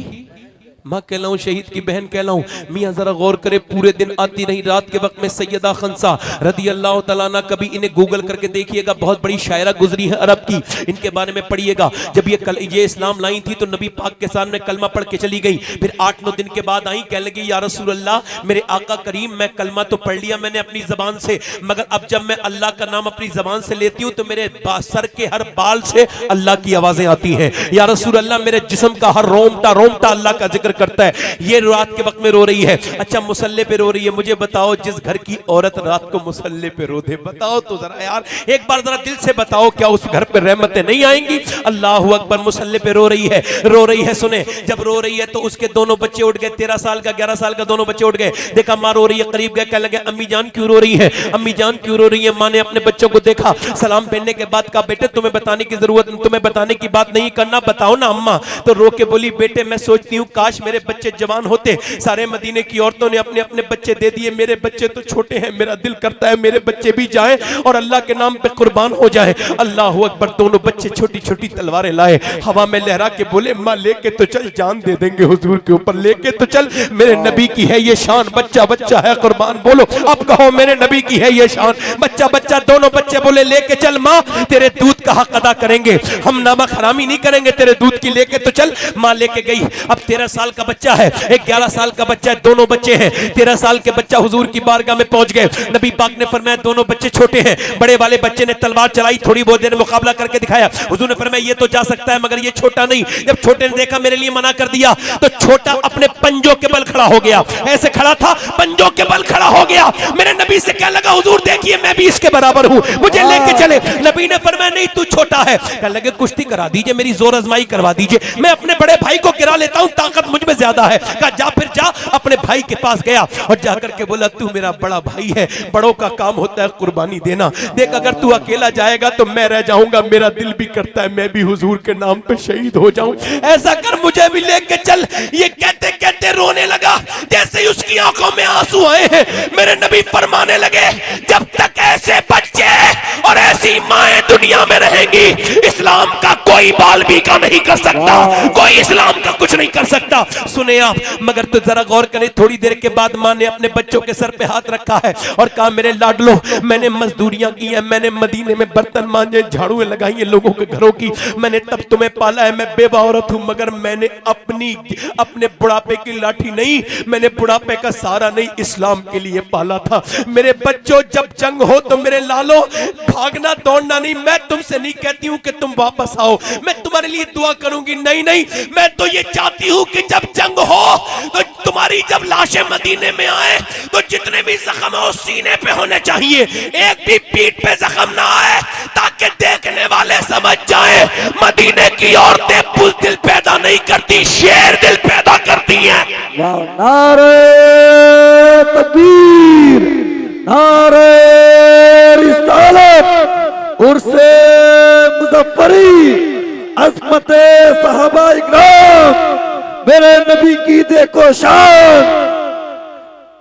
माँ कहलाऊं, शहीद की बहन कहलाऊं। मियाँ जरा गौर करे, पूरे दिन आती रही, रात के वक्त में सैयदा खंसा रदी अल्लाह तआला अन्हा, कभी इन्हें गूगल करके देखिएगा, बहुत बड़ी शायरा गुजरी है अरब की, इनके बारे में पढ़िएगा। जब ये इस्लाम लाई थी तो नबी पाक के सामने कलमा पढ़ के चली गई, फिर 8-9 दिन के बाद आई, कहने लगी या रसूल अल्लाह मेरे आका करीम मैं कलमा तो पढ़ लिया मैंने अपनी जबान से, मगर अब जब मैं अल्लाह का नाम अपनी जबान से लेती हूँ तो मेरे सर के हर बाल से अल्लाह की आवाजें आती हैं। या रसूल अल्लाह मेरे जिस्म का हर रोमटा अल्लाह का जिक्र करता है, ये रात के वक्त में रो रही है। अच्छा मुसल्ले पे रो रही है, मुझे बताओ जिस घर की औरत रात को मुसल्ले पे रो दे, बताओ तो जरा यार, एक बार जरा दिल से बताओ, क्या उस घर पे रहमतें नहीं आएंगी? अल्लाह अकबर, मुसल्ले पे रो रही है, रो रही है। सुने, जब रो रही है तो उसके दोनों बच्चे उठ गए, 13 साल का 11 साल का दोनों बच्चे उठ गए। देखा माँ रो रही है, करीब गए, कहने लगे अम्मी जान क्यों रो रही है, अम्मी जान क्यों रो रही है? माँ ने अपने बच्चों को देखा, सलाम पहनने के बाद कहा बेटे तुम्हें बताने की जरूरत, तुम्हें बताने की बात नहीं करना, बताओ ना अम्मा। तो रो के बोली बेटे मैं सोचती हूँ काश मेरे बच्चे जवान होते, सारे मदीने की औरतों ने अपने अपने बच्चे दे दिए, मेरे बच्चे तो छोटे हैं, मेरा दिल करता है मेरे बच्चे भी जाएं और अल्लाह के नाम पे कुर्बान हो जाए। अल्लाह अकबर, दोनों बच्चे छोटी छोटी तलवारें लाए, हवा में लहरा के बोले माँ लेके तो चल, जान दे देंगे हुजूर के ऊपर, लेके तो चल, मेरे नबी की है ये शान, बच्चा बच्चा है कुर्बान। बोलो अब कहो मेरे नबी की है ये शान, बच्चा बच्चा। दोनों बच्चे बोले लेके चल माँ, तेरे दूध का हक अदा करेंगे, हम नमक हरामी नहीं करेंगे, तेरे दूध की लेके तो चल। माँ लेके गई। अब 13 साल का बच्चा है, एक 11 साल का बच्चा है, दोनों बच्चे हैं। 13 साल के बच्चा हुजूर की बारगाह में पहुंच गए। नबी पाक ने फरमाया दोनों बच्चे छोटे हैं, बड़े वाले बच्चे ने तलवार चलाई, थोड़ी बहुत देर मुकाबला करके दिखाया। हुजूर ने फरमाया ये तो जा सकता है मगर ये छोटा नहीं। जब छोटे ने देखा मेरे लिए मना कर दिया, तो छोटा अपने पंजों के बल खड़ा हो गया, ऐसे खड़ा था, पंजों के बल खड़ा हो गया। मेरे नबी से कहने लगा हुजूर देखिए मैं भी इसके बराबर हूं, मुझे लेके चले। नबी ने फरमाया नहीं तू छोटा है। कहने लगे कुश्ती करा दीजिए, मेरी जोर आजमाई करवा दीजिए, मैं अपने बड़े भाई को गिरा लेता हूं, ताकत मुझ में ज्यादा है। कहा जा फिर जा। अपने भाई के पास गया और जाकर के बोला तू मेरा बड़ा भाई है, बड़ों का काम होता है कुर्बानी देना, देख अगर तू अकेला जाएगा तो मैं रह जाऊंगा, मेरा दिल भी करता है मैं भी हुजूर के नाम पे शहीद हो जाऊं, ऐसा कर मुझे भी लेके चल। ये कहते कहते रोने लगा, जैसे ही उसकी आंखों में आंसू आए हैं मेरे नबी फरमाने लगे जब तक ऐसे बच्चे और ऐसी माएं दुनिया में रहेंगी, इस्लाम का कोई बाल भी का नहीं कर सकता, कोई इस्लाम का कुछ नहीं कर सकता। सुने आप, मगर तो जरा गौर करें, थोड़ी देर के बाद मां ने अपने बच्चों के सर पे हाथ रखा है और कहा मेरे लाडलो मैंने मजदूरियां की हैं, मैंने मदीने में बर्तन मांजे, झाड़ू लगाई है लोगों के घरों की, मैंने तब तुम्हें पाला है, मैं बेवा औरत हूं, मगर मैंने अपने बुढ़ापे की लाठी नहीं, मैंने बुढ़ापे का सहारा नहीं, इस्लाम के लिए पाला था। मेरे बच्चों जब जंग हो तो मेरे लालो भागना दौड़ना नहीं, मैं तुमसे नहीं कहती हूं कि तुम वापस आओ, मैं तुम्हारे लिए दुआ करूंगी, नहीं नहीं, मैं तो ये चाहती हूं कि जब जंग हो तो तुम्हारी जब लाशें मदीने में आए तो जितने भी जख्म हो सीने पे होने चाहिए, एक भी पीठ पे जख्म ना आए, ताकि देखने वाले समझ जाए मदीने की औरतें बुज़दिल पैदा नहीं करती, शेर दिल पैदा करती हैं। नारे तकबीर, नारे रिसालत, उर्से मुज़फ्फरी, अज़मते सहाबा इकराम, मेरे नबी की देखो शान,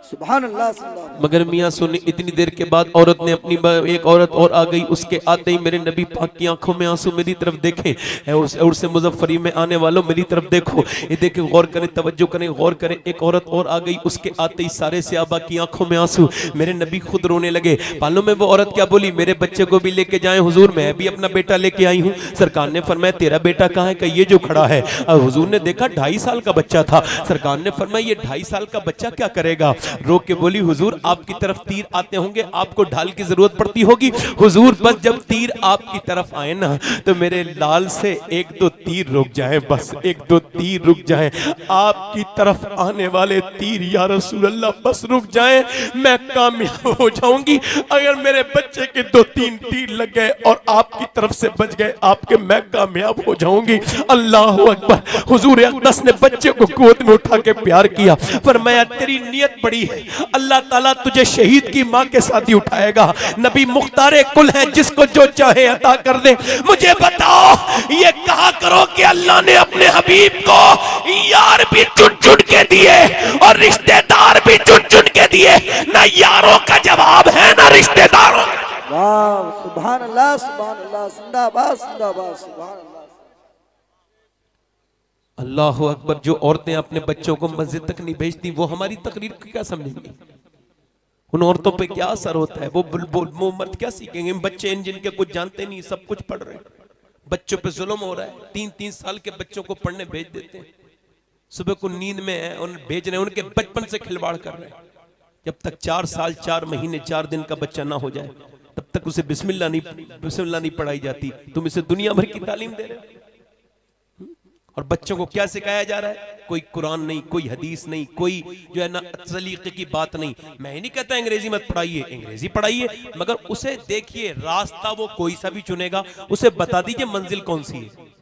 सुभान अल्लाह। मगर मियाँ सुनिए, इतनी देर के बाद औरत ने अपनी एक औरत और आ गई, उसके आते ही मेरे नबी पाक की आंखों में आंसू, मेरी तरफ देखें, उससे मुजफ्फरी में आने वालों मेरी तरफ देखो, ये देखें, गौर करें, तवज्जो करें, गौर करें, एक औरत और आ गई, उसके आते ही सारे सहाबा की आंखों में आंसू, मेरे नबी खुद रोने लगे। मालूम में वो औरत क्या बोली, मेरे बच्चे को भी लेके जाएं हुजूर, मैं भी अपना बेटा लेके आई हूँ। सरकार ने फरमाया तेरा बेटा कहाँ है? कि ये जो खड़ा है। अब हुजूर ने देखा 2.5 साल का बच्चा था। सरकार ने फरमाया ये 2.5 साल का बच्चा क्या करेगा? रो के बोली हुजूर आपकी तरफ तीर आते होंगे, आपको ढाल की जरूरत पड़ती होगी। हुजूर बस जब तीर आपकी तरफ आए ना तो मेरे लाल से 1-2 तीर रुक जाए, बस 1-2 तीर रुक जाए, आपकी तरफ आने वाले तीर या रसूल अल्लाह बस रुक जाए, मैं कामयाब हो जाऊंगी। अगर मेरे बच्चे के 2-3 तीर लग गए और आपकी तरफ से बच गए आपके, मैं कामयाब हो जाऊंगी। अल्लाह अकबर। हुजूर अक़दस ने बच्चे को गोद में उठा के प्यार किया, फरमाया तेरी नियत बड़ी है, अल्लाह ताला तुझे शहीद की मां के साथ ही उठाएगा। नबी मुख्तारे कुल है, जिसको जो चाहे अता कर दे। मुझे बताओ ये कहा करो कि अल्लाह ने अपने हबीब को यार भी चुन चुन के दिए और रिश्तेदार भी चुन चुन के दिए, ना यारों का जवाब है ना रिश्तेदारों का। वाह सुभान अल्लाह, सुभान अल्लाह, जिंदाबाद जिंदाबाद, सुभान अल्लाह। अल्लाह अकबर। जो औरतें अपने बच्चों को मस्जिद तक नहीं भेजती वो हमारी तकरीर को क्या समझेंगी? उन औरतों पे क्या असर होता है? वो मर्द क्या सीखेंगे? बच्चे जिनके कुछ जानते नहीं, सब कुछ पढ़ रहे हैं, बच्चों पे जुल्म हो रहा है। 3-3 साल के बच्चों को पढ़ने भेज देते हैं, सुबह को नींद में है और भेज रहे हैं, उनके बचपन से खिलवाड़ कर रहे हैं। जब तक 4 साल 4 महीने 4 दिन का बच्चा ना हो जाए तब तक उसे बिस्मिल्लाह नहीं पढ़ाई जाती। तुम इसे दुनिया भर की तालीम दे रहे हो। और बच्चों को क्या सिखाया जा रहा है? कोई कुरान नहीं, कोई हदीस नहीं, कोई जो है ना सलीके की बात नहीं। मैं ही नहीं कहता अंग्रेजी मत पढ़ाइए, अंग्रेजी पढ़ाइए, मगर उसे देखिए रास्ता वो कोई सा भी चुनेगा, उसे बता दीजिए मंजिल कौन सी है।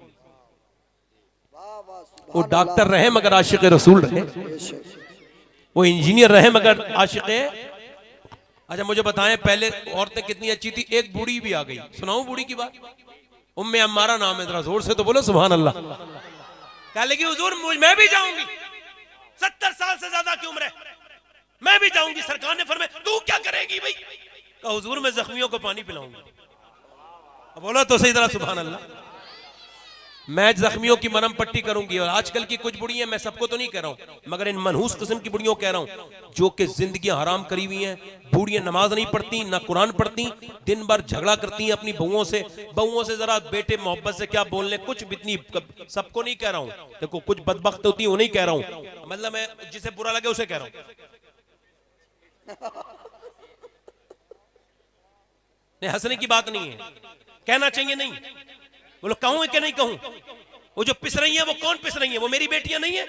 वो डॉक्टर रहे मगर आशिक रसूल रहे, वो इंजीनियर रहे मगर आशिक। अच्छा मुझे बताएं, पहले औरतें कितनी अच्छी थी, एक बूढ़ी भी आ गई, सुनाऊं बूढ़ी की बात? उम्मे अम्मारा नाम है, जरा जोर से तो बोलो सुभान अल्लाह। कह लेगी हुजूर मैं भी जाऊंगी, 70 साल से ज्यादा की उम्र है, मैं भी जाऊंगी। सरकार ने फरमाया तू क्या करेगी भाई? कहा हुजूर मैं जख्मियों को पानी पिलाऊंगी। बोलो तो सही तरह सुभान अल्लाह। मैं जख्मियों की मरहम पट्टी करूंगी। और आजकल की कुछ बुढ़ियां, मैं सबको तो नहीं कह रहा हूं, मगर इन मनहूस किस्म की बुढ़ियों कह रहा हूं जो कि जिंदगी हराम करी हुई हैं। बूढ़ियां नमाज नहीं पढ़ती, ना कुरान पढ़ती, दिन भर झगड़ा करती हैं अपनी बहुओं से। बहुओं से जरा बेटे मोहब्बत से क्या बोलने, कुछ भी इतनी, सबको नहीं कह रहा हूं, देखो कुछ बदबख्त होती है वो नहीं कह रहा हूं, मतलब मैं जिसे बुरा लगे उसे कह रहा हूं। नहीं, हंसने की बात नहीं है, कहना चाहिए नहीं। बोलो कहूं कि नहीं कहूं? वो जो पिस रही है वो कौन पिस रही है? वो मेरी बेटियां नहीं है।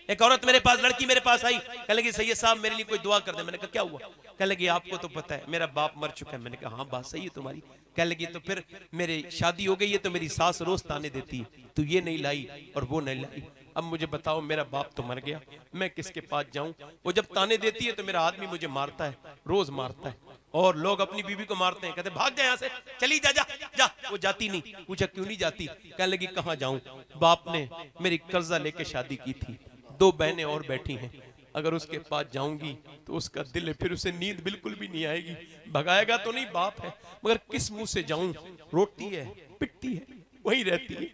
एक औरत मेरे पास, लड़की मेरे पास आई, कहने लगी सैयद साहब मेरे लिए कोई दुआ कर दे। मैंने कहा क्या हुआ? कहने लगी आपको तो पता है मेरा बाप मर चुका है। मैंने कहा हाँ बात सही है तुम्हारी। कहने लगी तो फिर मेरी शादी हो गई है तो मेरी सास रोज ताने देती है, तू ये नहीं लाई और वो नहीं लाई। अब मुझे बताओ मेरा बाप तो मर गया, मैं किसके पास जाऊं? वो जब ताने देती है तो मेरा आदमी मुझे मारता है, रोज मारता है। और लोग अपनी बीवी को मारते हैं, कहते भाग जा यहाँ से, चली जा जा जा। वो जाती नहीं। पूछा क्यों नहीं जाती? कहने लगी कहाँ जाऊं, बाप ने मेरी कर्जा लेके शादी की थी, 2 बहनें और बैठी हैं, अगर उसके पास जाऊंगी तो उसका दिल है, फिर उसे नींद बिल्कुल भी नहीं आएगी। भगाएगा तो नहीं, बाप है, मगर किस मुंह से जाऊं? रोती है, पिटती है, वहीं रहती है।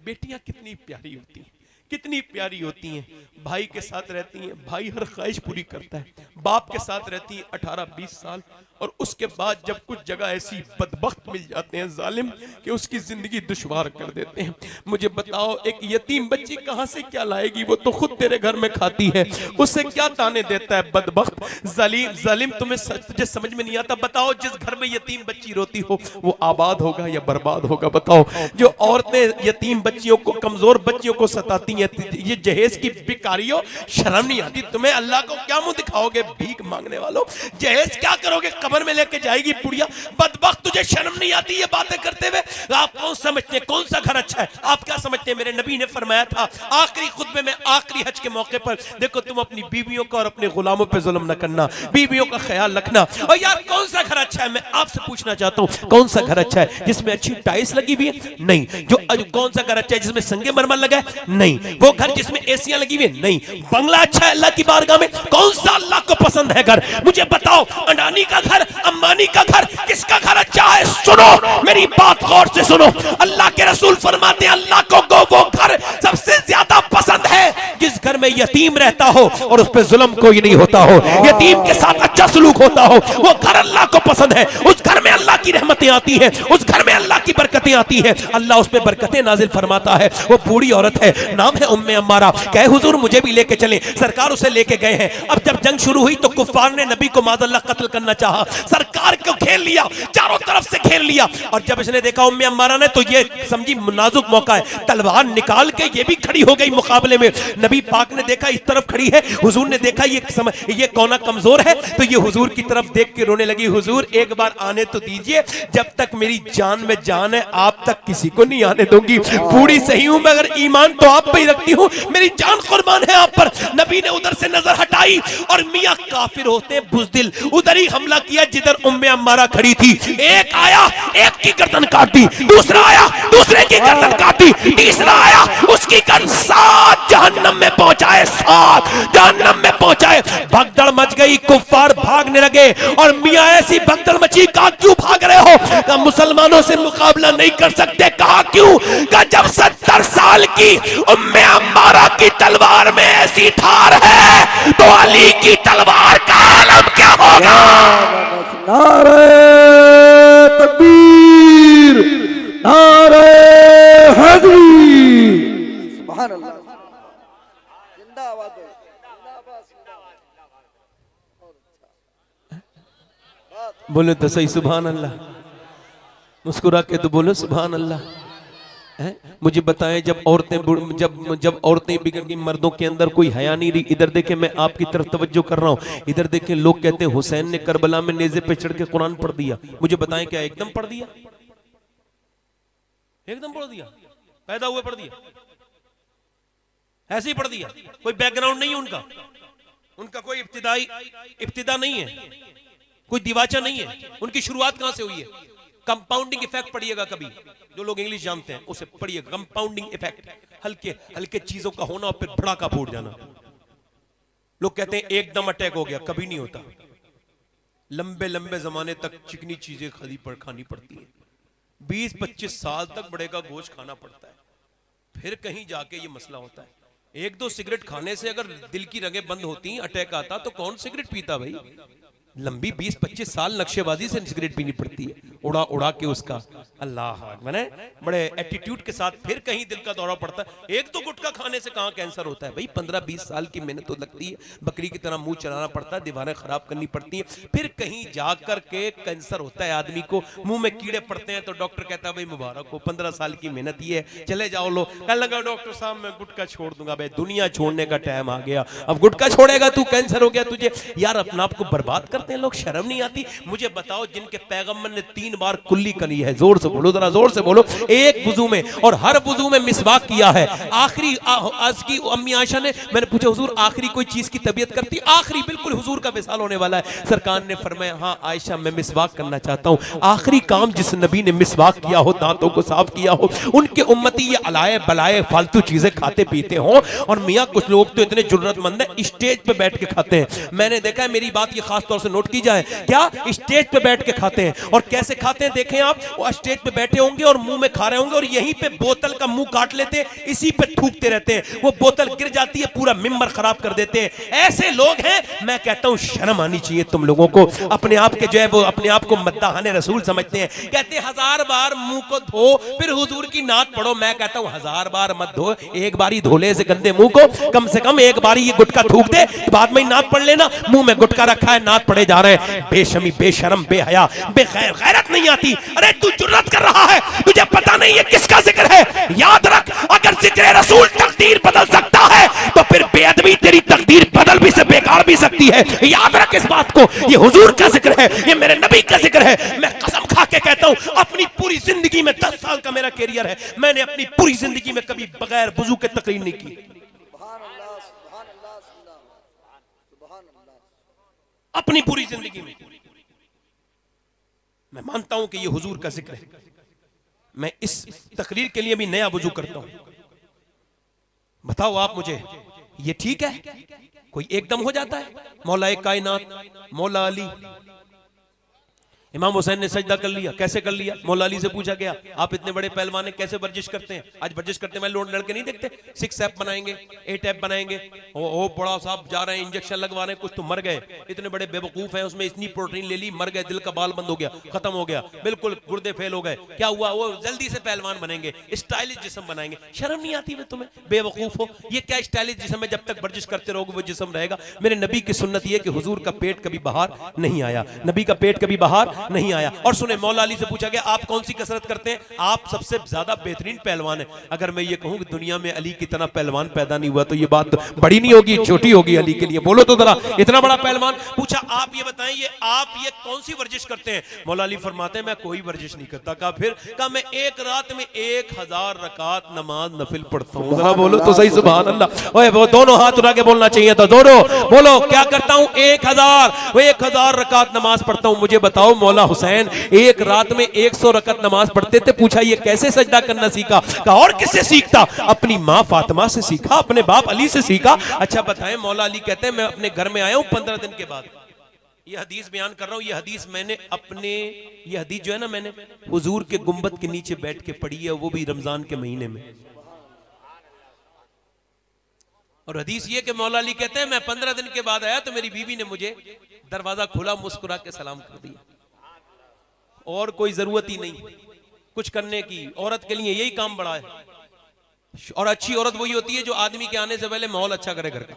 बेटियां कितनी प्यारी होती हैं, कितनी प्यारी होती हैं। भाई के साथ रहती हैं, भाई हर ख्वाहिश पूरी करता है। बाप के साथ रहती हैं 18-20 साल, और उसके बाद जब कुछ जगह ऐसी बदबख्त मिल जाते हैं जालिम कि उसकी जिंदगी दुश्वार कर देते हैं। मुझे बताओ एक यतीम बच्ची कहां से क्या लाएगी? वो तो खुद तेरे घर में खाती है, उसे क्या ताने देता है बदबख्त जालिम। तुझे समझ में नहीं आता। बताओ जिस घर में यतीम बच्ची रोती हो वो आबाद होगा या बर्बाद होगा? बताओ जो औरतें यतीम बच्चियों को, कमजोर बच्चियों को सताती हैं, ये जहेज की बिकारियों, शर्म नहीं आती तुम्हें? अल्लाह को क्या मुंह दिखाओगे भीख मांगने वालों? जहेज क्या करोगे? कब्र में लेके जाएगी पुड़िया। बदबख्त तुझे शर्म नहीं आती ये बातें करते हुए? आप कौन समझते हैं कौन सा घर अच्छा है? आप क्या समझते हैं? मेरे नबी ने फरमाया था आखिरी खुतबे में, आखिरी हज के मौके पर, देखो तुम अपनी बीवियों का और अपने गुलामों पे जुल्म न करना, बीवियों का ख्याल रखना। और यार कौन सा घर अच्छा है? मैं आपसे पूछना चाहता हूं कौन सा घर अच्छा है जिसमें अच्छी टाइल्स लगी हुई है? नहीं। जो कौन सा घर अच्छा है जिसमें संगे मरमर लगा है? नहीं। वो घर जिसमें एसियां लगी हुई है? नहीं। बंगला अच्छा है अल्लाह की बारगाह में? कौन सा अल्लाह को पसंद है घर? मुझे बताओ। अडानी का घर, अंबानी का घर, किसका घर अच्छा है? सुनो मेरी बात गौर से सुनो। अल्लाह के रसूल फरमाते हैं अल्लाह को वो घर सबसे ज्यादा पसंद है जिस घर में यतीम रहता हो और उस पर जुल्म कोई नहीं होता हो, यतीम के साथ अच्छा सलूक होता हो, वो घर अल्लाह को पसंद है। उस घर में अल्लाह की रहमतें आती हैं, उस घर में अल्लाह की बरकतें आती हैं, अल्लाह उस पर बरकतें नाजिल फरमाता है। वो बूढ़ी औरत है, नाम है उम्मे अम्मारा। कहे हुजूर मुझे भी लेके चलें। सरकार उसे लेके गए हैं। अब जब जंग शुरू हुई तो कुफार ने नबी को माज़अल्लाह कत्ल करना चाहा, सरकार को घेर लिया, चारों तरफ से घेर लिया। और जब इसने देखा उम्मे अम्मारा ने, तो ये समझी नाजुक मौका है, तलवार निकाल के ये भी खड़ी हो गई मुकाबले में। नबी पाक ने देखा इस तरफ खड़ी है, हुजूर ने देखा ये कौना कमजोर है, तो ये हुजूर की तरफ देख के रोने लगी। हुजूर एक बार आने तो दीजिए, जब तक मेरी जान में जान है आप तक किसी को नहीं आने दूंगी। बूढ़ी सही हूं मगर ईमान तो आप पे ही रखती हूं, मेरी जान कुर्बान है आप पर। नबी ने उधर से नजर हटाई और मियां काफिर होते बुज़दिल उधर ही हमला किया जिधर उम्मे अम्मारा खड़ी थी। एक आया, एक की गर्दन काट दी, दूसरा आया, दूसरे की गर्दन काट दी, तीसरा आया, उसकी गर्दन 7 जहन्नम में पहुंचाए, 7 जहन्नम में पहुंचाए। भगदड़ मच गई, कुफ्फार भागने लगे और मियां ऐसी भगदड़ मची, कहा क्यों भाग रहे हो? कहा मुसलमानों से मुकाबला नहीं कर सकते। कहा क्यों? कहा जब 70 साल की उम्मे अम्मारा की तलवार में ऐसी धार है तो अली की तलवार का आलम क्या होगा? नारे तकबीर, नारे हैदरी, सुभान अल्लाह, जिंदाबाद, बोले तो सही सुभान अल्लाह, मुस्कुरा के तो बोलो सुभान अल्लाह। मुझे बताएं, जब औरतें बिगड़ गई, मर्दों के अंदर कोई हया नहीं रही। इधर देखें, मैं आपकी तरफ तवज्जो कर रहा हूं, इधर देखें, लोग कहते हैं हुसैन ने करबला में नेज़े पे चढ़ के कुरान पढ़ दिया। मुझे बताएं, क्या एकदम पढ़ दिया? एकदम पढ़ दिया? पैदा हुए पढ़ दिया? ऐसे ही पढ़ दिया? कोई बैकग्राउंड नहीं है उनका कोई इब्तिदा नहीं है, कोई दिवाचा नहीं है। उनकी शुरुआत कहां से हुई है? कंपाउंडिंग इफेक्ट पढ़िएगा कभी, जो लोग इंग्लिश जानते हैं उसे पढ़िएगा। कंपाउंडिंग इफेक्ट, हल्के हल्के चीजों का होना और फिर भड़ाका फूट जाना। लोग कहते हैं एकदम अटैक हो गया, कभी नहीं होता। लंबे लंबे जमाने तक चिकनी चीजें खानी पड़ती है। 20-25 साल तक बड़े का गोश्त खाना पड़ता है, फिर कहीं जाके ये मसला होता है। 1-2 सिगरेट खाने से अगर दिल की रगें बंद होती, अटैक आता, तो कौन सिगरेट पीता भाई? लंबी 20-25 साल नक्शेबाजी से सिगरेट पीनी पड़ती है, उड़ा उड़ा के उसका। अल्लाह मैंने बड़े एटीट्यूड के साथ फिर कहीं दिल का दौरा पड़ता है। 1-2 गुटखा खाने से कहां कैंसर होता है भाई? 15-20 साल की मेहनत तो लगती है, बकरी की तरह मुंह चलाना पड़ता है, दीवारें खराब करनी पड़ती हैं, फिर कहीं जाकर के कैंसर होता है आदमी को। मुंह में कीड़े पड़ते हैं तो डॉक्टर कहता है भाई मुबारक हो, 15 साल की मेहनत ये है, चले जाओ। लो कह लगा डॉक्टर साहब मैं गुटखा छोड़ दूंगा। भाई दुनिया छोड़ने का टाइम आ गया, अब गुटखा छोड़ेगा तू, कैंसर हो गया तुझे। यार अपना आप को बर्बाद करते हैं लोग, शर्म नहीं आती? मुझे बताओ, जिनके पैगंबर ने 3 बार कुल्ली करी है, जोर से बोलो, जरा जोर से बोलो, एक वुजू में, और हर वुजू में मिसवाक किया है। आखिरी आज की अम्मी आयशा ने, मैंने पूछा हुजूर आखिरी कोई चीज की तबीयत करती? आखिरी बिल्कुल हुजूर का विसाल होने वाला है, सरकार ने फरमाया हाँ आयशा मैं मिसवाक करना चाहता हूं। आखिरी काम जिस नबी ने मिसवाक किया हो, दांतों को साफ किया हो, उनके उम्मती ये अलाए बलाए फालतू चीजें खाते पीते हो। और मियां कुछ लोग तो इतने जुर्रतमंद है, स्टेज पे बैठ के खाते हैं। मैंने देखा है, मेरी बात ये खास तौर से नोट की जाए, क्या स्टेज पे बैठ के खाते हैं? और कैसे खाते हैं देखें आप, वो स्टेज पे बैठे होंगे और मुंह में खा रहे होंगे और यहीं पे बोतल का मुंह काट लेते हैं, इसी पे थूकते रहते हैं, वो बोतल गिर जाती है, पूरा मिंबर खराब कर देते हैं। ऐसे लोग हैं। मैं कहता हूं शर्म आनी चाहिए तुम लोगों को। अपने आप के जो है वो अपने आप को मद्दाहाने रसूल समझते हैं, कहते हैं 1000 बार मुंह को धो फिर हुजूर की नात पढ़ो। मैं कहता हूं 1000 बार मत धो, एक बारी धोले से गंदे मुंह को, कम से कम एक बारी ये गुटखा थूक दे, बाद में नात पढ़ लेना। मुंह में गुटखा रखा है, नात पढ़े जा रहे हैं। बेशमी, बेशरम, बेहया, बेगैरत नहीं आती? अरे तू जुर्रत कर रहा है, तुझे पता नहीं है किसका जिक्र है? याद रख, अगर जिक्र रसूल तकदीर बदल सकता है तो फिर बेअदबी तेरी तकदीर बदल भी से बेकार भी सकती है। याद रख इस बात को, ये हुजूर का जिक्र है, ये मेरे नबी का जिक्र है। मैं कसम खा के कहता हूं, अपनी पूरी जिंदगी में 10 साल का मेरा कैरियर है, मैंने अपनी पूरी जिंदगी में कभी बगैर वुजू के तकरीर नहीं की। अपनी पूरी जिंदगी में मैं मानता हूं कि ये हुजूर का जिक्र है। मैं इस तकरीर के लिए भी नया वुजू करता हूं। बताओ आप मुझे, ये ठीक है? कोई एकदम हो जाता है? मौला कायनात मौला अली, इमाम हुसैन ने सजदा कर लिया। कैसे कर लिया? मौला अली से पूछा गया आप इतने बड़े पहलवान हैं, कैसे वर्जिश करते हैं? आज वर्जिश करते हैं लड़के नहीं देखते, 6 एप बनाएंगे, 8 एप बनाएंगे, ओ बड़ा साहब जा रहे हैं इंजेक्शन लगवा रहे हैं, कुछ तो मर गए, इतने बड़े बेवकूफ हैं, उसमें इतनी प्रोटीन ले ली, मर गए, दिल का बाल बंद हो गया, खत्म हो गया, बिल्कुल गुर्दे फेल हो गए। क्या हुआ? वो जल्दी से पहलवान बनेंगे, स्टाइलिश जिस्म बनाएंगे। शर्म नहीं आती है तुम्हें? बेवकूफ हो, ये क्या स्टाइलिश जिस्म है? जब तक वर्जिश करते रहोगे वो जिस्म रहेगा। मेरे नबी की सुन्नत ये कि हुजूर का पेट कभी बाहर नहीं आया, नबी का पेट कभी बाहर नहीं आया। और सुने, मौला अली से पूछा गया आप कौन सी कसरत करते हैं? आप सबसे ज्यादा बेहतरीन पहलवान है। अगर मैं ये कहूं कि दुनिया में अली की तरह पहलवान पैदा नहीं हुआ तो ये बात बड़ी नहीं होगी, छोटी होगी अली के लिए। बोलो तो जरा, इतना बड़ा पहलवान। पूछा आप ये बताएं, आप ये कौन सी वर्जिश करते हैं? मौला अली फरमाते हैं मैं कोई वर्जिश नहीं करता। कहा फिर? कहा मैं एक रात में 1000 रकात नमाज नफिल पढ़ता हूं। जरा बोलो तो सही सुभान अल्लाह। ओए वो दोनों हाथ उठा के बोलना चाहिए था, दोनों बोलो। क्या करता हूं? 1000 रकात नमाज पढ़ता हूं। मुझे बताओ मौला हुसैन एक रात में 100 रकात नमाज पढ़ते थे। पूछा ये कैसे सजदा करना सीखा? कहा और किससे सीखता? अपनी माँ फातिमा से सीखा, अपने बाप अली से सीखा। अच्छा बताएं, मौला अली कहते हैं मैं अपने घर में आया हूं 15 दिन के बाद। ये हदीस बयान कर रहा हूं, ये हदीस मैंने ये हदीस जो है ना, मैंने हुजूर के गुंबद के नीचे बैठ के पढ़ी है, वो भी रमजान के महीने में। और हदीस ये कि मौला अली कहते हैं मैं 15 दिन के बाद आया तो मेरी बीवी ने मुझे दरवाजा खोला, मुस्कुरा के सलाम कर दिया, और कोई जरूरत ही नहीं कुछ करने की। औरत के लिए यही काम बड़ा है। और अच्छी औरत वही होती है जो आदमी के आने से पहले माहौल अच्छा करे घर का।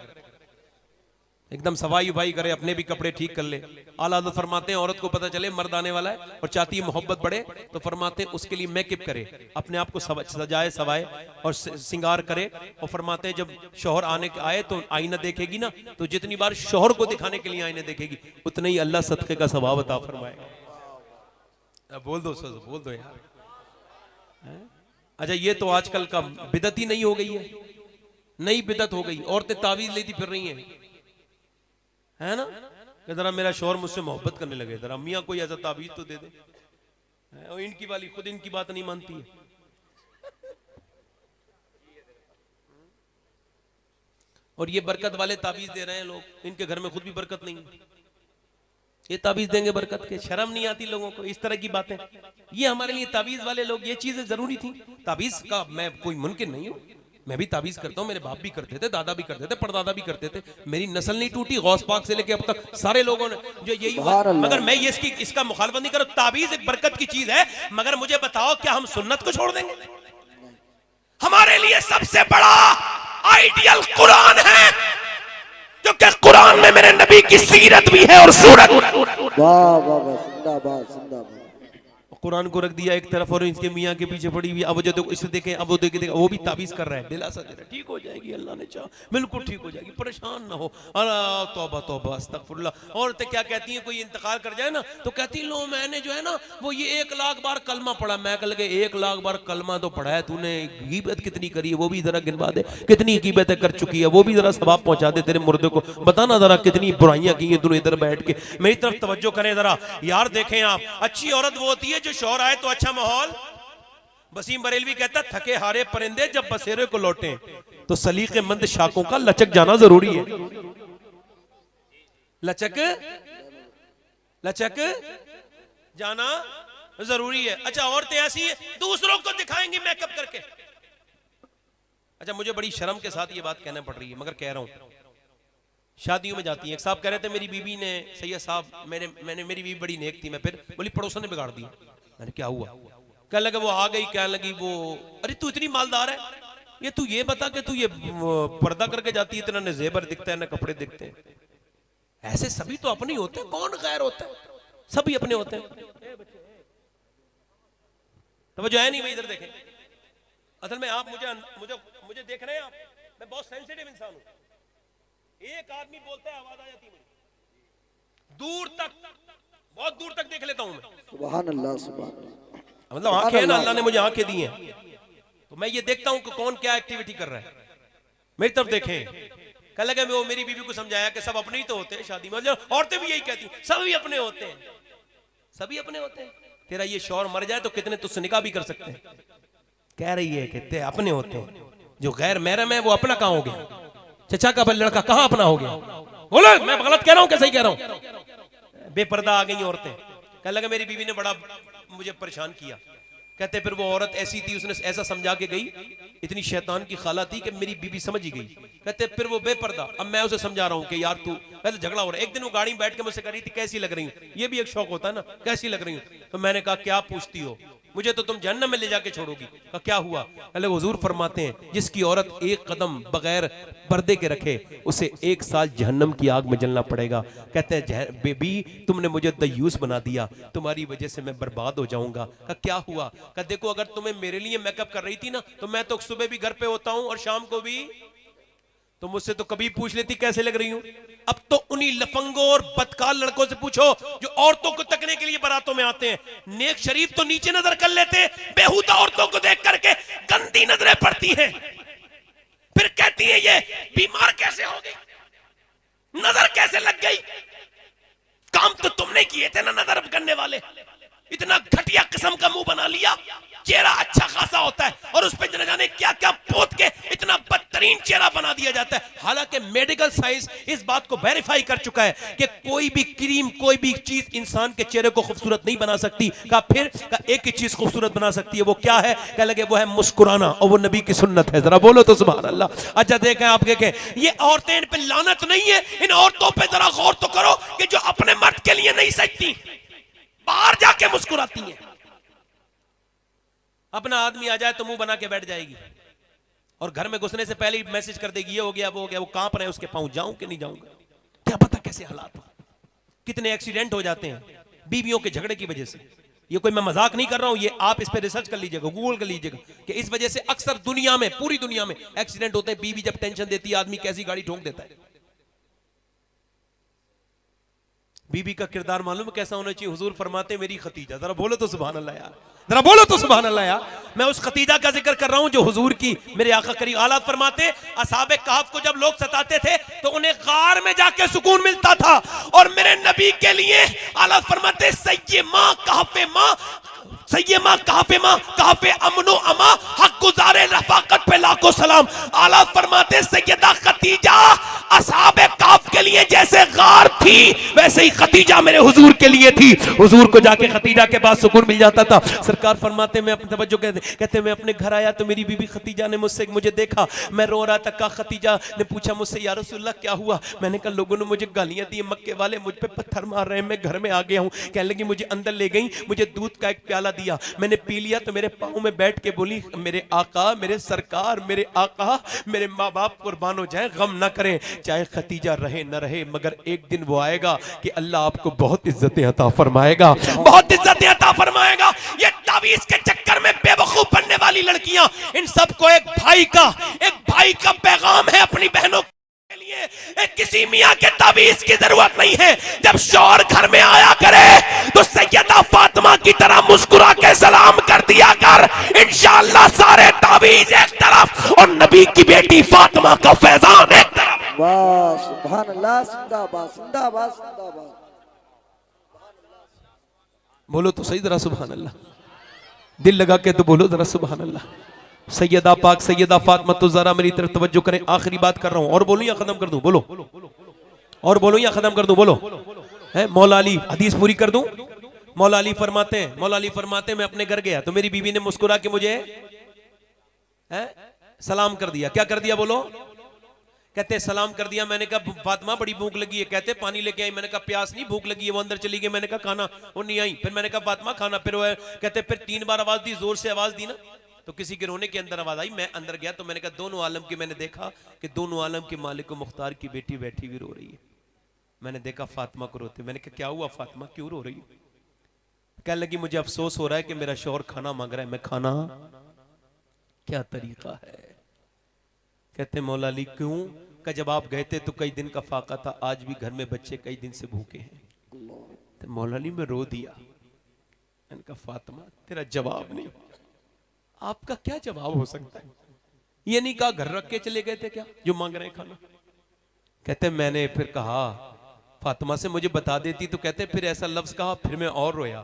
एकदम सफाई उफाई करे, अपने भी कपड़े ठीक कर ले। आला हज़रत फरमाते हैं औरत को पता चले मर्द आने वाला है और चाहती है मोहब्बत बढ़े, तो फरमाते हैं उसके लिए मेकअप करे, अपने आप को सजाए सवाए और श्रृंगार करे। और फरमाते हैं जब शौहर आए तो आईना देखेगी ना, तो जितनी बार शौहर को दिखाने के लिए आईना देखेगी उतने ही अल्लाह सदक़े का सवाब अता फरमाएगा। बोल दो बोल दो यार। अच्छा ये तो आजकल का बिदत ही नहीं हो गई है, नई बिदत हो गई। औरतें तावीज लेती फिर रही हैं, है ना, कि जरा मेरा शौहर मुझसे मोहब्बत करने लगे, जरा मियाँ कोई ऐसा ताबीज तो दे दे। और इनकी वाली खुद इनकी बात नहीं मानती है। और ये बरकत वाले ताबीज दे रहे हैं लोग, इनके घर में खुद भी बरकत नहीं है, ये ताबीज देंगे बरकत के। शर्म नहीं आती लोगों को इस तरह की बातें। ये हमारे लिए ताबीज वाले लोग, ये चीजें जरूरी थी। ताबीज का मैं कोई मुनकिर नहीं हूं, मैं भी ताबीज करता हूं, मेरे बाप भी करते थे, दादा भी करते थे, परदादा भी करते थे, मेरी नस्ल नहीं टूटी। गौस पाक से लेके अब तक सारे लोगों ने जो यही हुआ, मगर मैं ये इसका मुखालफत नहीं करूं। ताबीज एक बरकत की चीज है, मगर मुझे बताओ क्या हम सुन्नत को छोड़ देंगे? हमारे लिए सबसे बड़ा आइडियल कुरान है, क्योंकि कुरान में मेरे नबी की सीरत भी है और सूरत। वाह वाह वाह, जिंदाबाद जिंदाबाद। कुरान को रख दिया एक तरफ और इसके मियाँ के पीछे पड़ी हुई, अब जो देखो इसे देखें, अब वो देखे वो भी ताबीज कर रहा है, दिलासा दे रहा है, ठीक हो जाएगी, अल्लाह ने चाहा बिल्कुल ठीक हो जाएगी, परेशान ना हो। अल्लाह तौबा तौबा अस्तगफिरुल्लाह। औरतें क्या कहती हैं, कोई इंतकाल कर जाए ना तो कहती लो मैंने जो है ना वो ये 1 लाख बार कलमा पढ़ा। मैं कह लगे 1 लाख बार कलमा तो पढ़ा है तूने, गीबत कितनी करी है वो भी जरा गिनवा दे, कितनी गीबतें कर चुकी है वो भी जरा सवाब पहुंचा दे तेरे मुर्दे को, बताना जरा कितनी बुराइयां की हैं तूने। इधर बैठ के मेरी तरफ तवज्जो करें जरा यार, देखें आप, अच्छी औरत वो होती है जो शौहर आए तो अच्छा माहौल। वसीम बरेलवी कहता थके हारे परिंदे जब बसेरे को लौटे, तो सलीके मंद शाकों का लचक जाना जरूरी है। लचक जाना जरूरी है। अच्छा औरतें ऐसी है दूसरों को दिखाएंगी मेकअप करके। अच्छा मुझे बड़ी शर्म के साथ ये बात कहना पड़ रही है, मगर कह रहा हूं, शादियों में जाती है। एक साहब कह रहे थे मेरी बीबी ने, सैयद साहब मेरी बीबी बड़ी नेक थी, मैं फिर बोली पड़ोसन ने बिगाड़ दिया। मैंने क्या हुआ? कहने लगे वो आ गई, कहने लगी वो अरे तू इतनी मालदार है, ये तू ये बता कि तू ये पर्दा करके जाती है, इतना न जेबर दिखता है न कपड़े दिखते हैं। ऐसे सभी तो अपने ही होते हैं, कौन गैर होता है? सभी अपने होते हैं। तो वो जो है नहीं भाई, इधर देखें, असल में आप मुझे देख रहे हैं आप, मैं बहुत सेंसिटिव इंसान हूं। एक आदमी बोलता है आवाज आ जाती है, दूर तक, बहुत दूर तक देख लेता हूं मैं। सुभान अल्लाह सुभान अल्लाह। मतलब आंखें हैं ना, अल्लाह ने मुझे आंखें दी हैं, तो मैं ये देखता हूं कि कौन क्या एक्टिविटी कर रहा है। मेरी तरफ देखें। कल लगे वो मेरी बीवी को समझाया कि सब अपने ही तो होते हैं शादी में, औरतें भी यही कहती सभी अपने होते हैं, सभी अपने होते हैं। तेरा ये शौहर मर जाए तो कितने तुझसे निकाह भी कर सकते हैं। कह रही है कि ते अपने होते हैं, जो गैर महरम है वो अपना कहां हो गया? चचा का लड़का कहां अपना हो गया? बोलो मैं गलत कह रहा हूं कि सही कह रहा हूं? बेपर्दा आ गई औरतें। कह लगा मेरी बीवी ने बड़ा मुझे परेशान किया। कहते फिर वो औरत ऐसी थी, उसने ऐसा समझा के गई, इतनी शैतान की खाला थी कि मेरी बीवी समझ ही गई। कहते फिर वो बेपर्दा, अब मैं उसे समझा रहा हूं कि यार तू, पहले झगड़ा हो रहा है। एक दिन वो गाड़ी में बैठ के मुझसे कह रही थी कैसी लग रही हूं, ये भी एक शौक होता है ना, कैसी लग रही हूं। तो मैंने कहा क्या पूछती हो, मुझे तो तुम जहन्नम में ले जाके छोड़ोगी। कहा क्या हुआ? अल्लाह हुजूर फरमाते हैं जिसकी औरत एक कदम बगैर पर्दे के रखे उसे 1 साल जहन्नम की आग में जलना पड़ेगा। कहते हैं बेबी तुमने मुझे दयूस बना दिया, तुम्हारी वजह से मैं बर्बाद हो जाऊंगा। कहा क्या हुआ? कहा देखो अगर तुम्हें मेरे लिए मेकअप कर रही थी ना, तो मैं तो सुबह भी घर पे होता हूं और शाम को भी, तो मुझसे तो कभी पूछ लेती कैसे लग रही हूं। अब तो उन्हीं लफंगों और बदकार लड़कों से पूछो जो औरतों को तकने के लिए बारातों में आते हैं। नेक शरीफ तो नीचे नजर कर लेते हैं, बेहुदा औरतों को देख करके गंदी नजरें पड़ती हैं, फिर कहती है ये बीमार कैसे हो गई, नजर कैसे लग गई। काम तो तुमने किए थे ना नजर करने वाले, इतना घटिया किस्म का मुंह बना लिया। चेहरा अच्छा खासा होता है और उस पर न जाने क्या क्या पोत के इतना बदतरीन चेहरा बना दिया जाता है। हालांकि मेडिकल साइंस इस बात को वेरीफाई कर चुका है कि कोई भी क्रीम, कोई भी चीज इंसान के चेहरे को खूबसूरत नहीं बना सकती। का फिर का एक ही चीज खूबसूरत बना सकती है, वो क्या है? कह लगे वो है मुस्कुराना, और वो नबी की सुन्नत है। जरा बोलो तो सुभान अल्लाह। अच्छा देखें आप, देखें ये औरतें, इन पे लानत नहीं है, इन औरतों पे जरा गौर तो करो कि जो अपने मर्द के लिए नहीं सजती, बाहर जाके मुस्कुराती हैं। अपना आदमी आ जाए तो मुंह बना के बैठ जाएगी और घर में घुसने से पहले ही मैसेज कर देगी ये हो गया वो हो गया, वो कांप रहे हैं उसके पांव, जाऊं कि नहीं जाऊंगा। क्या पता कैसे हालात हो, कितने एक्सीडेंट हो जाते हैं बीवियों के झगड़े की वजह से। ये कोई मैं मजाक नहीं कर रहा हूं, ये आप इस पे रिसर्च कर लीजिएगा, गूगल कर लीजिएगा कि इस वजह से अक्सर दुनिया में, पूरी दुनिया में एक्सीडेंट होते हैं। बीवी जब टेंशन देती है, आदमी कैसी गाड़ी ठोक देता है। बीबी का किरदार मालूम कैसा होना चाहिए? हुजूर फरमाते मेरी खतीजा, जरा बोलो तो सुभान अल्लाह यार, जरा बोलो तो सुभान अल्लाह यार। मैं उस खतीजा का जिक्र कर रहा हूं जो हुजूर की, मेरे आका करीम आला फरमाते असहाबे कहफ को जब लोग सताते थे तो उन्हें गार में जाके सुकून मिलता था, और मेरे नबी के लिए आला फरमाते सय्यमा कहफे मां, सय्यमा कहफे मां, कहफे अमनो अमा, हक गुजारे रफाकत पे लाखों सलाम। आला फरमाते सैयदा खतीजा असहाबे कहफ के लिए जैसे गार थी वैसे ही खतीजा मेरे हुजूर के लिए थी। हुजूर को जाके खतीजा के पास सुकून मिल जाता था। सरकार फरमाते मैं अपनी तवज्जो कहते मैं अपने घर आया तो मेरी बीबी खतीजा ने मुझे देखा, मैं रो रहा था। कहा खतीजा ने पूछा मुझसे या रसूलल्लाह क्या हुआ? मैंने कहा लोगों ने मुझे गालियां दी, मक्के वाले मुझ पे पत्थर मार रहे हैं, मैं घर में आ गया हूं। कहने लगी मुझे अंदर ले गई, मुझे दूध का एक प्याला दिया, मैंने पी लिया तो मेरे पाँव में बैठ के बोली मेरे आका, मेरे सरकार, मेरे आका, मेरे माँ बाप कुर्बान हो जाए, गम ना करें, चाहे खतीजा रहे न रहे, मगर एक दिन वो आएगा कि अल्लाह आपको बहुत इज्जतें अता फरमाएगा, बहुत इज्जतें अता फरमाएगा। ये तावीज़ के चक्कर में बेवकूफ बनने वाली लड़कियां, इन सबको एक भाई का पैगाम है अपनी बहनों के लिए। किसी मियां के तावीज़ की जरूरत नहीं है। जब शौहर घर में आया करे तो सैयदा फातिमा की तरह मुस्कुरा के सलाम कर दिया कर, इंशाअल्लाह सारे तावीज़ एक तरफ और नबी की बेटी फातिमा का फैजान एक तरफ। वाह सुभान अल्लाह, जिंदाबाद जिंदाबाद जिंदाबाद। बोलो तो सही जरा सुभान अल्लाह, दिल लगा के तो बोलो जरा सुभान अल्लाह। सैयदा पाक सैयदा फातिमा तो जरा मेरी तरफ तवज्जो करें, आखिरी बात कर रहा हूं। और बोलूं या खत्म कर दूं? बोलो। और बोलूं या खत्म कर दूं? बोलो। है मौला अली, हदीस पूरी कर दूं? मौला अली फरमाते हैं मैं अपने घर गया तो मेरी बीवी ने मुस्कुरा के मुझे सलाम कर दिया। क्या कर दिया? बोलो। कहते सलाम कर दिया। मैंने कहा फातिमा बड़ी भूख लगी है। कहते पानी लेके आई। मैंने कहा प्यास नहीं, भूख लगी है। वो अंदर चली गई। मैंने कहा खाना, वो नहीं आई। फिर मैंने कहा फातिमा खाना, फिर वो कहते फिर 3 बार आवाज दी, जोर से आवाज दी ना तो किसी के रोने के अंदर आवाज आई। मैं अंदर गया तो मैंने कहा दोनों आलम की, मैंने देखा कि दोनों आलम के मालिक मुख्तार की बेटी बैठी हुई रो रही है। मैंने देखा फातिमा को रोते। मैंने कहा क्या हुआ फातिमा, क्यों रो रही है? कहने लगी मुझे अफसोस हो रहा है कि मेरा शौहर खाना मांग रहा है। मैं खाना, क्या तरीका है? कहते मौला अली क्यों? का जब आप गए थे तो कई दिन का फाका था, आज भी घर में बच्चे कई दिन से भूखे हैं। तो मौला अली में रो दिया। मैंने कहा फातिमा तेरा जवाब नहीं, आपका क्या जवाब हो सकता है? ये नहीं कहा घर रख के चले गए थे क्या जो मांग रहे हैं खाना? कहते मैंने फिर कहा फातिमा से मुझे बता देती तो कहते फिर ऐसा लफ्ज कहा, फिर मैं और रोया।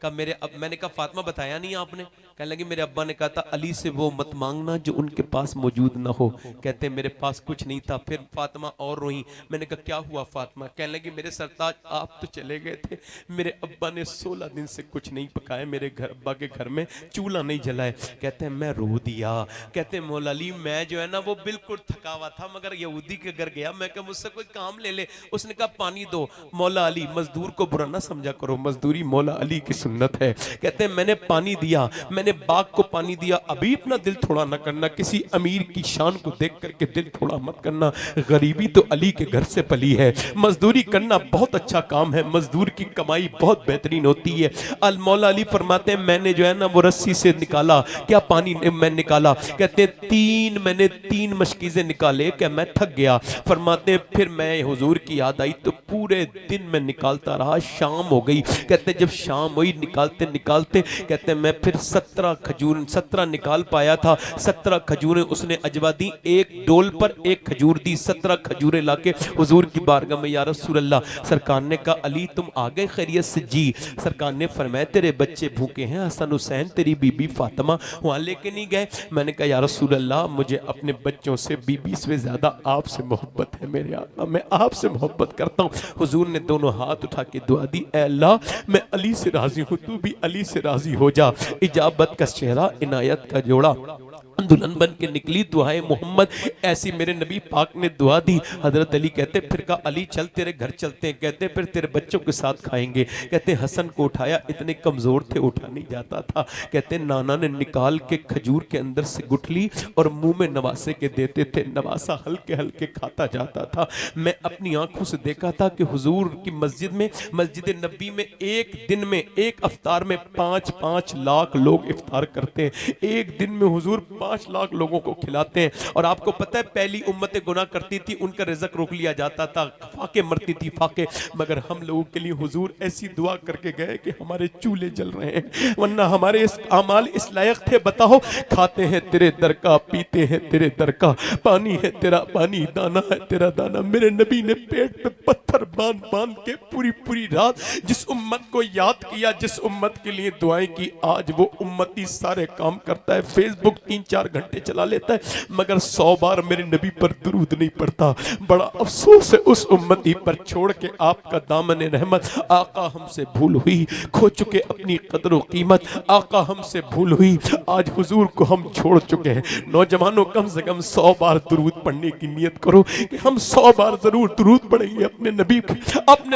कहा मैंने कहा फातिमा बताया नहीं आपने? कहने लगी मेरे अब्बा ने कहा था अली से वो मत मांगना जो उनके पास मौजूद ना हो। कहते मेरे पास कुछ नहीं था। फिर फातिमा और रोई। मैंने कहा क्या हुआ फातिमा? कहने लगी मेरे सरताज आप तो चले गए थे, मेरे अब्बा ने 16 दिन से कुछ नहीं पकाया, मेरे अब्बा के घर में चूल्हा नहीं जलाए। कहते हैं मैं रो दिया। कहते मौला अली मैं जो है ना वो बिल्कुल थका हुआ था, मगर यहूदी के घर गया, मैं कहा मुझसे कोई काम ले ले। उसने कहा पानी दो। मौला अली, मजदूर को बुरा ना समझा करो, मजदूरी मौला अली की सुन्नत है। कहते हैं मैंने पानी दिया, मैंने बाग को पानी दिया। अभी अपना दिल थोड़ा ना करना, किसी अमीर की शान को देख करके दिल थोड़ा मत करना। गरीबी तो अली के घर से पली है। मजदूरी करना बहुत अच्छा काम है, मजदूर की कमाई बहुत बेहतरीन होती है। अल मौला अली फरमाते हैं मैंने जो है ना वो रस्सी से निकाला, क्या पानी मैं निकाला? कहते हैं मैंने 3 मशकीज़ें निकाले, क्या मैं थक गया। फरमाते हैं फिर मैं हुजूर की याद आई तो पूरे दिन मैं निकालता रहा, शाम हो गई। कहते जब शाम हुई निकालते निकालते कहते मैं फिर 17 निकाल पाया था। 17 खजूरें उसने अजवा दी, एक डोल पर एक खजूर दी। 17 खजूरें लाके हुजूर की बारगाह में या रसूल अल्लाह। सरकार ने कहा अली तुम आ गए खैरियत से? जी। सरकार ने फरमाया तेरे बच्चे भूखे हैं, हसन हुसैन तेरी बीबी फातिमा वहां लेके नहीं गए? मैंने कहा या रसूल अल्लाह मुझे अपने बच्चों से, बीबी से ज्यादा आपसे मोहब्बत है मेरे आका, मैं आपसे मोहब्बत करता हूँ। हुजूर ने दोनों हाथ उठा के दुआ दी, ऐ अल्लाह मैं अली से राजी हूँ, तू भी अली से राजी हो जा। इजाबत का चेहरा, इनायत का जोड़ा। दुल्हन बन के निकली दुआए मोहम्मद, ऐसी मेरे नबी पाक ने दुआ दी। हजरत अली कहते फिर कहा अली चल तेरे घर चलते हैं, कहते फिर तेरे बच्चों के साथ खाएंगे। कहते हसन को उठाया, इतने कमजोर थे उठा नहीं जाता था। कहते नाना ने निकाल के खजूर के अंदर से गुठली और मुंह में नवासे के देते थे, नवासा हल्के हल्के खाता जाता था। मैं अपनी आंखों से देखा था कि हुजूर की मस्जिद में, मस्जिद नबी में एक दिन में एक अफ्तार में 5-5 लाख लोग इफ्तार करते हैं। एक दिन में हुजूर 5 लाख लोगों को खिलाते हैं। और आपको पता है पहली उम्मतें गुनाह करती थी, उनका रिज़्क रोक लिया जाता था, फाके मरती थी फाके। मगर हम लोगों के लिए हुजूर ऐसी दुआ करके गए कि हमारे चूल्हे जल रहे हैं, वरना हमारे इस अमाल इस लायक थे। बताओ खाते हैं तेरे दर का, पीते हैं तेरे दर का, पानी है तेरा पानी, दाना है तेरा दाना। मेरे नबी ने पेट पे पत्थर बांध बांध के पूरी पूरी रात जिस उम्मत को याद किया, जिस उम्मत के लिए दुआएं की, आज वो उम्मती सारे काम करता है। फेसबुक 3-4 घंटे चला लेता है, मगर 100 बार मेरे नबी पर दुरूद नहीं पड़ता। बड़ा अफसोस है उस उम्मती पर, छोड़ के आपका दामन रहमत। आका हमसे भूल हुई, खो चुके अपनी कदर व कीमत। आका हमसे भूल हुई, आज हुजूर को हम छोड़ चुके हैं। नौजवानों कम से कम 100 बार दुरूद पढ़ने की नियत करो कि हम 100 बार जरूर दुरूद पढ़ेंगे, अपने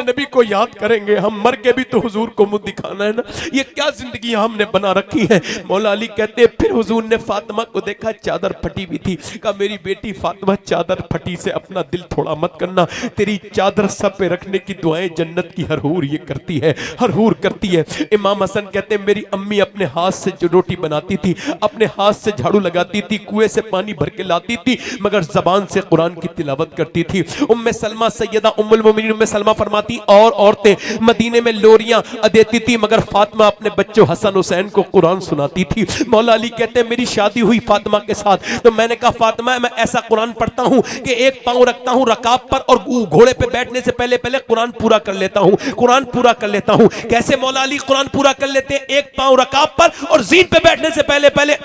नबी को याद करेंगे। हम मर के भी तो हुजूर को मुंह दिखाना है ना। ये क्या जिंदगी हमने बना रखी है। मौला अली कहते फिर हुजूर ने फातिमा को देखा, चादर फटी हुई थी। कहा मेरी बेटी फातिमा चादर फटी से अपना दिल थोड़ा मत करना, तेरी चादर सब पे रखने की दुआएं जन्नत की हरहूर ये करती है, हरहूर करती है। इमाम हसन कहते मेरी अम्मी अपने हाथ से जो रोटी बनाती थी, अपने हाथ से झाड़ू लगाती थी, कुएं से पानी भर के लाती थी, मगर जबान से कुरान की तिलावत करती थी। उम्मे सलमा सैयदा उम्मुल मोमिनीन उम्मे सलमा फरमाती और औरतें मदीने में लोरियां देती थी, मगर फातिमा अपने बच्चों हसन हुसैन को कुरान सुनाती थी। मौला अली कहते हैं मेरी शादी हुई फातिमा के साथ, तो मैंने कहा फातिमा मैं ऐसा कुरान पढ़ता हूं कि एक पांव रखता हूं रकाब पर और घोड़े पे बैठने से पहले पहले कुरान पूरा कर लेता हूं, कुरान पूरा कर लेता हूं। कैसे मौला अली कुरान पूरा कर लेते हैं? एक पांव रकाब पर और जीन पे बैठने से पहले पहले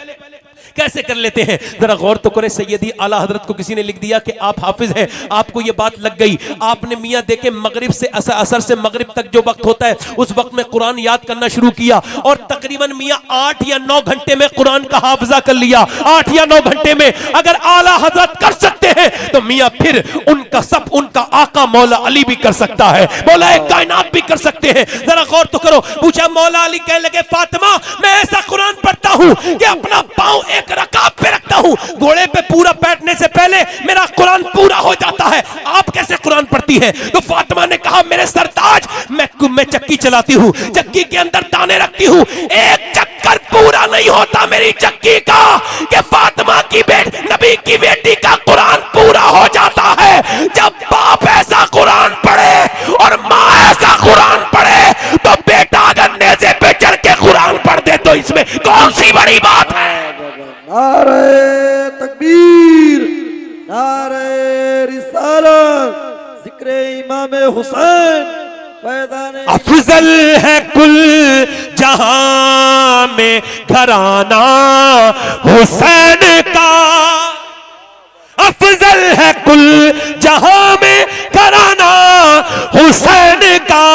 कैसे कर लेते हैं? जरा गौर तो करें। सैयदी आला हजरत को किसी ने लिख दिया कि आप हाफिज हैं, आपको ये बात लग गई। आपने मियां देखे मगरिब से असर से मगरिब तक जो वक्त होता है उस वक्त में कुरान याद करना शुरू किया और तकरीबन मियां 8 या 9 घंटे में कुरान का हाफिजा कर लिया। 8 या 9 घंटे में अगर आला हजरत कर सकते हैं तो मियां फिर उनका आका मौला अली भी कर सकता है, मौला कायनात भी कर सकते हैं। जरा गौर तो करो। पूछा मौला अली कहने लगे फातिमा मैं ऐसा कुरान पढ़ता हूं कि अपना पांव एक रकाब पे रखता हूं, घोड़े पे पूरा बैठने से पहले मेरा कुरान पूरा हो जाता है। आप कैसे कुरान पढ़ती है? तो फातिमा ने कहा मेरे सरताज मैं चक्की चलाती हूं, चक्की के अंदर दाने रखती हूं, एक चक्कर पूरा नहीं होता मेरी चक्की का कि फातिमा की नबी की बेटी का कुरान पूरा हो जाता है। जब बाप ऐसा कुरान पढ़े और माँ ऐसा कुरान पढ़े तो बेटा अगर नेज़े पे चढ़ के कुरान पढ़ दे तो इसमें कौन सी बड़ी बात है? नारे तकबीर, नारे रिसालत, जिक्र इमाम हुसैन फैज़ाने अफजल है कुल जहां में घराना हुसैन का, अफजल है कुल जहां में घराना हुसैन का,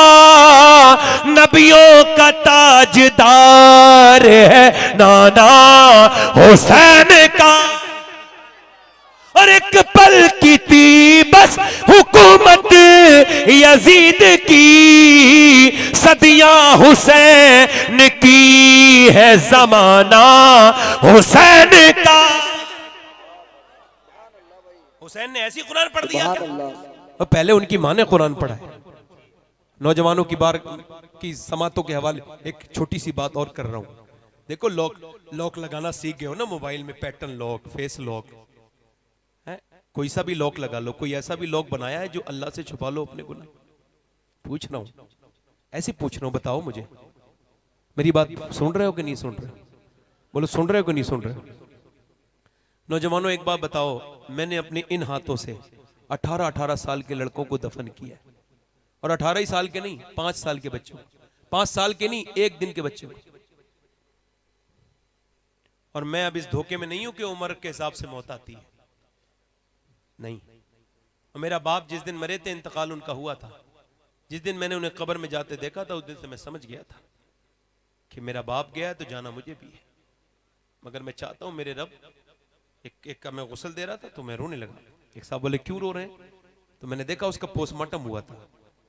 नबियों का ताजदार है नाना हुसैन का। और एक पल की थी बस हुकूमत यजीद की, सदियां हुसैन की है जमाना हुसैन का। हुसैन ने ऐसी कुरान पढ़ दिया क्या? और पहले उनकी मां ने कुरान पढ़ा है। नौजवानों की बार की समातों के हवाले एक छोटी सी बात और कर रहा हूं। देखो लॉक लगाना सीख गए हो ना मोबाइल में, पैटर्न लॉक, फेस लॉक है, कोई सा भी लॉक लगा लो। कोई ऐसा भी लॉक बनाया है जो अल्लाह से छुपा लो अपने गुनाह? पूछ रहा हूं, ऐसे पूछ रहा हूं, बताओ मुझे। मेरी बात सुन रहे हो कि नहीं सुन रहे हो? बोलो सुन रहे हो कि नहीं सुन रहे हो? नौजवानों एक बात बताओ, मैंने अपने इन हाथों से 18-18 साल के लड़कों को दफन किया, और 18 ही साल के नहीं, 5 साल के बच्चों, 5 साल के नहीं, 1 दिन के बच्चों। और मैं अब इस धोखे में नहीं हूं कि उम्र के हिसाब से मौत आती है, नहीं। और मेरा बाप जिस दिन मरे थे, इंतकाल उनका हुआ था, जिस दिन मैंने उन्हें कब्र में जाते देखा था, उस दिन से मैं समझ गया था कि मेरा बाप गया है तो जाना मुझे भी है। मगर मैं चाहता हूं मेरे रब एक का मैं गुस्ल दे रहा था तो मैं रोने लगा। एक साहब बोले क्यों रो रहे हैं? तो मैंने देखा उसका पोस्टमार्टम हुआ था,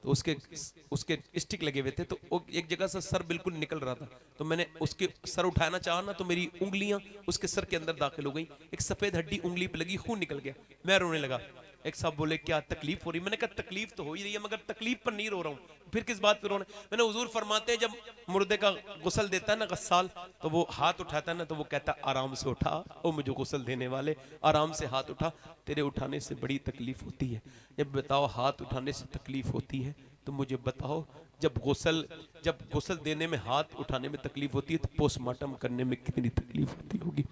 तो उसके स्टिक लगे हुए थे, तो एक जगह से सर बिल्कुल निकल रहा था, तो मैंने उसके सर उठाना चाहा ना, तो मेरी उंगलियां उसके सर के अंदर दाखिल हो गई, एक सफेद हड्डी उंगली पे लगी, खून निकल गया, मैं रोने लगा। एक साहब बोले क्या तकलीफ हो रही? मैंने कहा तकलीफ तो हो ही रही है, मगर तकलीफ पर नहीं रो रहा हूँ, फिर किस बात पर रोना? मैंने हुजूर फरमाते हैं जब मुर्दे का गुस्ल देता है ना गस्साल, तो वो हाथ उठाता है ना, तो वो कहता आराम से उठा, ओ मुझे गुस्ल देने वाले, आराम से हाथ उठा, तेरे उठाने से बड़ी तकलीफ होती है। जब बताओ हाथ उठाने से तकलीफ होती है, तो मुझे बताओ जब गुस्ल देने में हाथ उठाने में तकलीफ होती है, तो पोस्टमार्टम करने में कितनी तकलीफ होती होगी।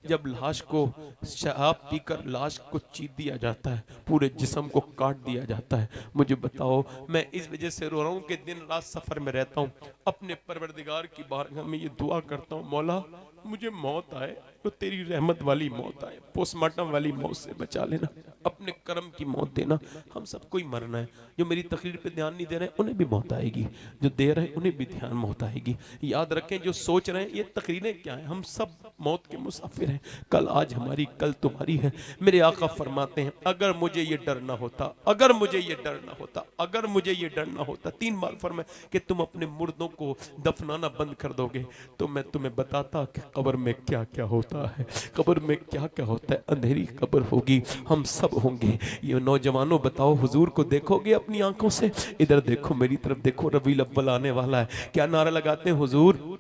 जब लाश को शराब पीकर लाश को चीर दिया जाता है, पूरे जिस्म को काट दिया जाता है, मुझे बताओ मैं इस वजह से रो रहा हूँ कि दिन रात सफर में रहता हूँ, अपने परवरदिगार की बारगाह में ये दुआ करता हूँ, मौला मुझे मौत आए तो तेरी रहमत वाली मौत आए, पोस्टमार्टम वाली मौत से बचा लेना, अपने कर्म की मौत देना। हम सबको ही मरना है, जो मेरी तकरीर पे ध्यान नहीं दे रहे उन्हें भी मौत आएगी, जो दे रहे उन्हें भी ध्यान मौत आएगी। याद रखें जो सोच रहे हैं ये तकरीरें क्या है, हम सब मौत के मुसाफिर हैं, कल आज हमारी कल तुम्हारी है। मेरे आका फरमाते हैं अगर मुझे ये डर ना होता, अगर मुझे ये डर ना होता, अगर मुझे ये डर ना होता, 3 बार फरमाया कि तुम अपने मुर्दों को दफनाना बंद कर दोगे, तो मैं तुम्हें बताता कि कब्र में क्या क्या होता है, कब्र में क्या क्या होता है। अंधेरी कब्र होगी, हम सब होंगे। ये नौजवानों बताओ हुजूर को देखोगे अपनी आंखों से? इधर देखो, मेरी तरफ देखो, रबीउल अव्वल आने वाला है, क्या नारा लगाते हैं हुजूर?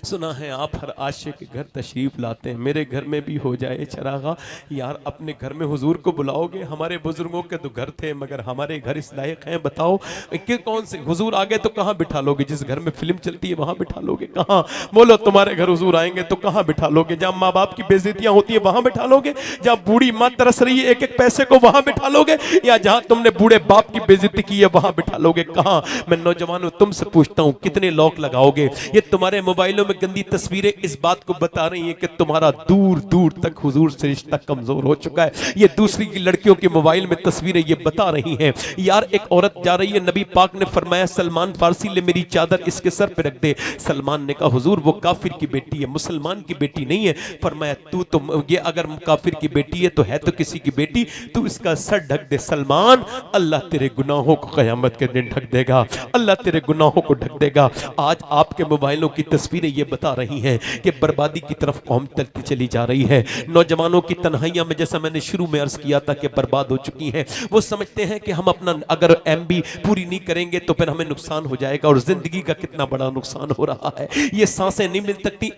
सुना है आप हर आशिक के घर तशरीफ लाते हैं, मेरे घर में भी हो जाए चरागा। यार अपने घर में हुजूर को बुलाओगे? हमारे बुजुर्गों के तो घर थे, मगर हमारे घर इस लायक हैं? बताओ कि कौन से हुजूर आगे तो कहाँ बिठा लोगे? जिस घर में फिल्म चलती है वहां बिठा लोगे? कहाँ? बोलो तुम्हारे घर हुजूर आएंगे तो कहाँ बिठा लोगे? जहाँ माँ बाप की बेइज्जतियां होती है वहां बिठा लोगे? जहाँ बूढ़ी माँ तरस रही है एक एक पैसे को वहां बिठा लोगे? या जहाँ तुमने बूढ़े बाप की बेइज्जती की है वहां बिठा लोगे? कहाँ? मैं नौजवानों तुमसे पूछता हूँ कितने लॉक लगाओगे? ये तुम्हारे मोबाइल में गंदी तस्वीरें इस बात को बता रही हैं कि तुम्हारा दूर दूर तक हुजूर से रिश्ता कमजोर हो चुका है। ये दूसरी की लड़कियों के मोबाइल में तस्वीरें ये बता रही हैं। यार एक औरत जा रही है, नबी पाक ने फरमाया सलमान फारसी ले मेरी चादर इसके सर पे रख दे। सलमान ने कहा हुजूर वो काफिर की बेटी है, मुसलमान की बेटी नहीं है। फरमाया तू तो ये अगर काफिर की बेटी है तो है तो किसी की बेटी, तू इसका सर ढक दे। सलमान अल्लाह तेरे गुनाहों को कयामत के दिन ढक देगा, अल्लाह तेरे गुनाहों को ढक देगा। आज आपके मोबाइलों की तस्वीरें ये बता रही हैं कि बर्बादी की तरफ कौम चलती चली जा रही है। नौजवानों की तन्हाइयां में, जैसा मैंने शुरू में अर्ज किया था कि बर्बाद हो चुकी हैं। वो समझते हैं कि हम अपना अगर एमबी पूरी नहीं करेंगे तो फिर हमें नुकसान हो जाएगा, और जिंदगी का कितना बड़ा नुकसान हो रहा है। ये सांसें नहीं मिल सकती,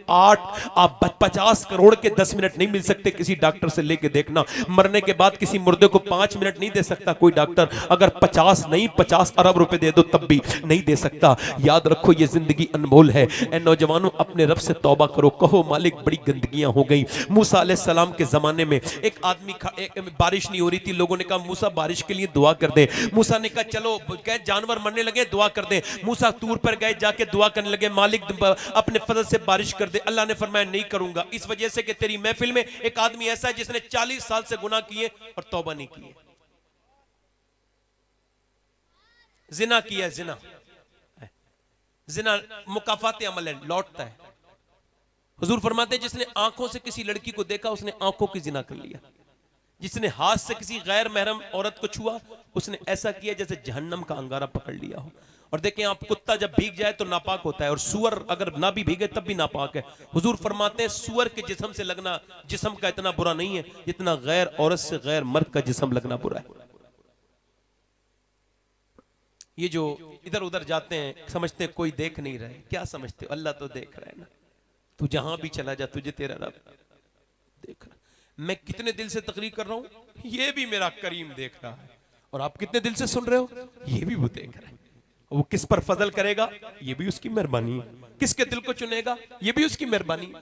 50 करोड़ के 10 मिनट नहीं मिल सकते किसी डॉक्टर से लेके देखना। मरने के बाद किसी मुर्दे को 5 मिनट नहीं दे सकता कोई डॉक्टर, अगर 50 नहीं 50 अरब रुपए दे दो तब भी नहीं दे सकता। याद रखो ये जिंदगी अनमोल है। नौजवानों अपने रब से तौबा करो, कहो मालिक बड़ी गंदगियां हो गई। मूसा अलैहिस्सलाम के जमाने में एक आदमी बारिश नहीं हो रही थी, लोगों ने कहा मूसा बारिश के लिए दुआ कर दे। मूसा ने कहा चलो, कहे जानवर मरने लगे दुआ कर दे। मूसा तूर पर गए, जाके दुआ करने लगे मालिक अपने फजल से बारिश कर दे। अल्लाह ने फरमाया नहीं करूंगा, इस वजह से कि तेरी महफिल में एक आदमी ऐसा है जिसने 40 साल से गुनाह किए और तौबा नहीं की, जिना किया, जिना मुकाफाते अमल है, लौटता है। हुजूर फरमाते हैं जिसने आंखों से किसी लड़की को देखा उसने आंखों की जिना कर लिया, जिसने हाथ से किसी गैर महरम औरत को छुआ उसने ऐसा किया जैसे जहन्नम का अंगारा पकड़ लिया हो। और देखें आप, कुत्ता जब भीग जाए तो नापाक होता है, और सुअर अगर ना भी भीगे तब भी नापाक है। हुजूर फरमाते हैं सुअर के जिस्म से लगना जिस्म का इतना बुरा नहीं है जितना गैर औरत से गैर मर्द का जिस्म लगना बुरा है। ये जो इधर उधर जाते हैं समझते हैं कोई देख नहीं रहे, क्या समझते हो? अल्लाह तो देख रहा है ना, तू जहां भी चला जा तुझे तेरा रब देख रहा। मैं कितने दिल से तकरीर कर रहा हूं, ये भी मेरा करीम देख रहा है, और आप कितने दिल से सुन रहे हो, ये भी वो देख रहा है। वो किस पर फजल करेगा ये भी उसकी मेहरबानी है, किसके दिल को चुनेगा ये भी उसकी मेहरबानी।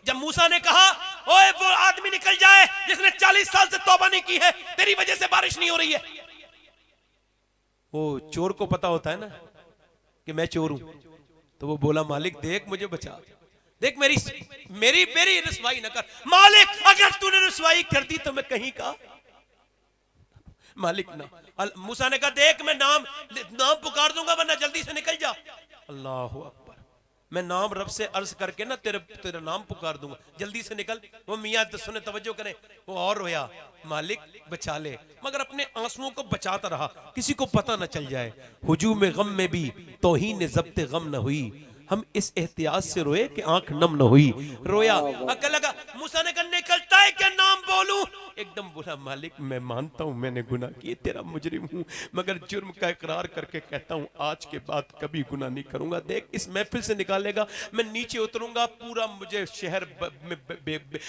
जब मूसा ने कहा ओए वो आदमी निकल जाए जिसने 40 साल से तौबा नहीं की है, तेरी वजह से बारिश नहीं हो रही है, वो चोर को पता होता है ना कि मैं चोर हूं, तो वो बोला मालिक देख मुझे बचा, देख मेरी मेरी मेरी रसवाई न कर मालिक, अगर तूने रसवाई कर दी तो मैं कहीं का मालिक ना। मूसा ने कहा देख मैं नाम पुकार दूंगा वरना जल्दी से निकल जा। अल्लाह अकबर, मैं नाम रब से अर्ज करके ना तेरा नाम पुकार दूंगा, जल्दी से निकल। वो मियाँ सुने, तवज्जो करें, वो और रोया, मालिक बचा ले, मगर अपने आंसुओं को बचाता रहा, किसी को पता न चल जाए। हुजूम गम में भी तौहीन ज़ब्त गम न हुई, हम इस एहतियात से रोए कि आंख नम न हुई। रोया, अकल लगा, मूसा ने कहा निकलता है क्या नाम बोलूं? एकदम बोला, मालिक मैं मानता हूं मैंने गुनाह किए, तेरा मुजरिम हूं, मगर जुर्म का इकरार करके कहता हूं आज के बाद कभी गुनाह नहीं करूंगा। देख इस महफिल से निकालेगा, मैं नीचे उतरूंगा, पूरा मुझे शहर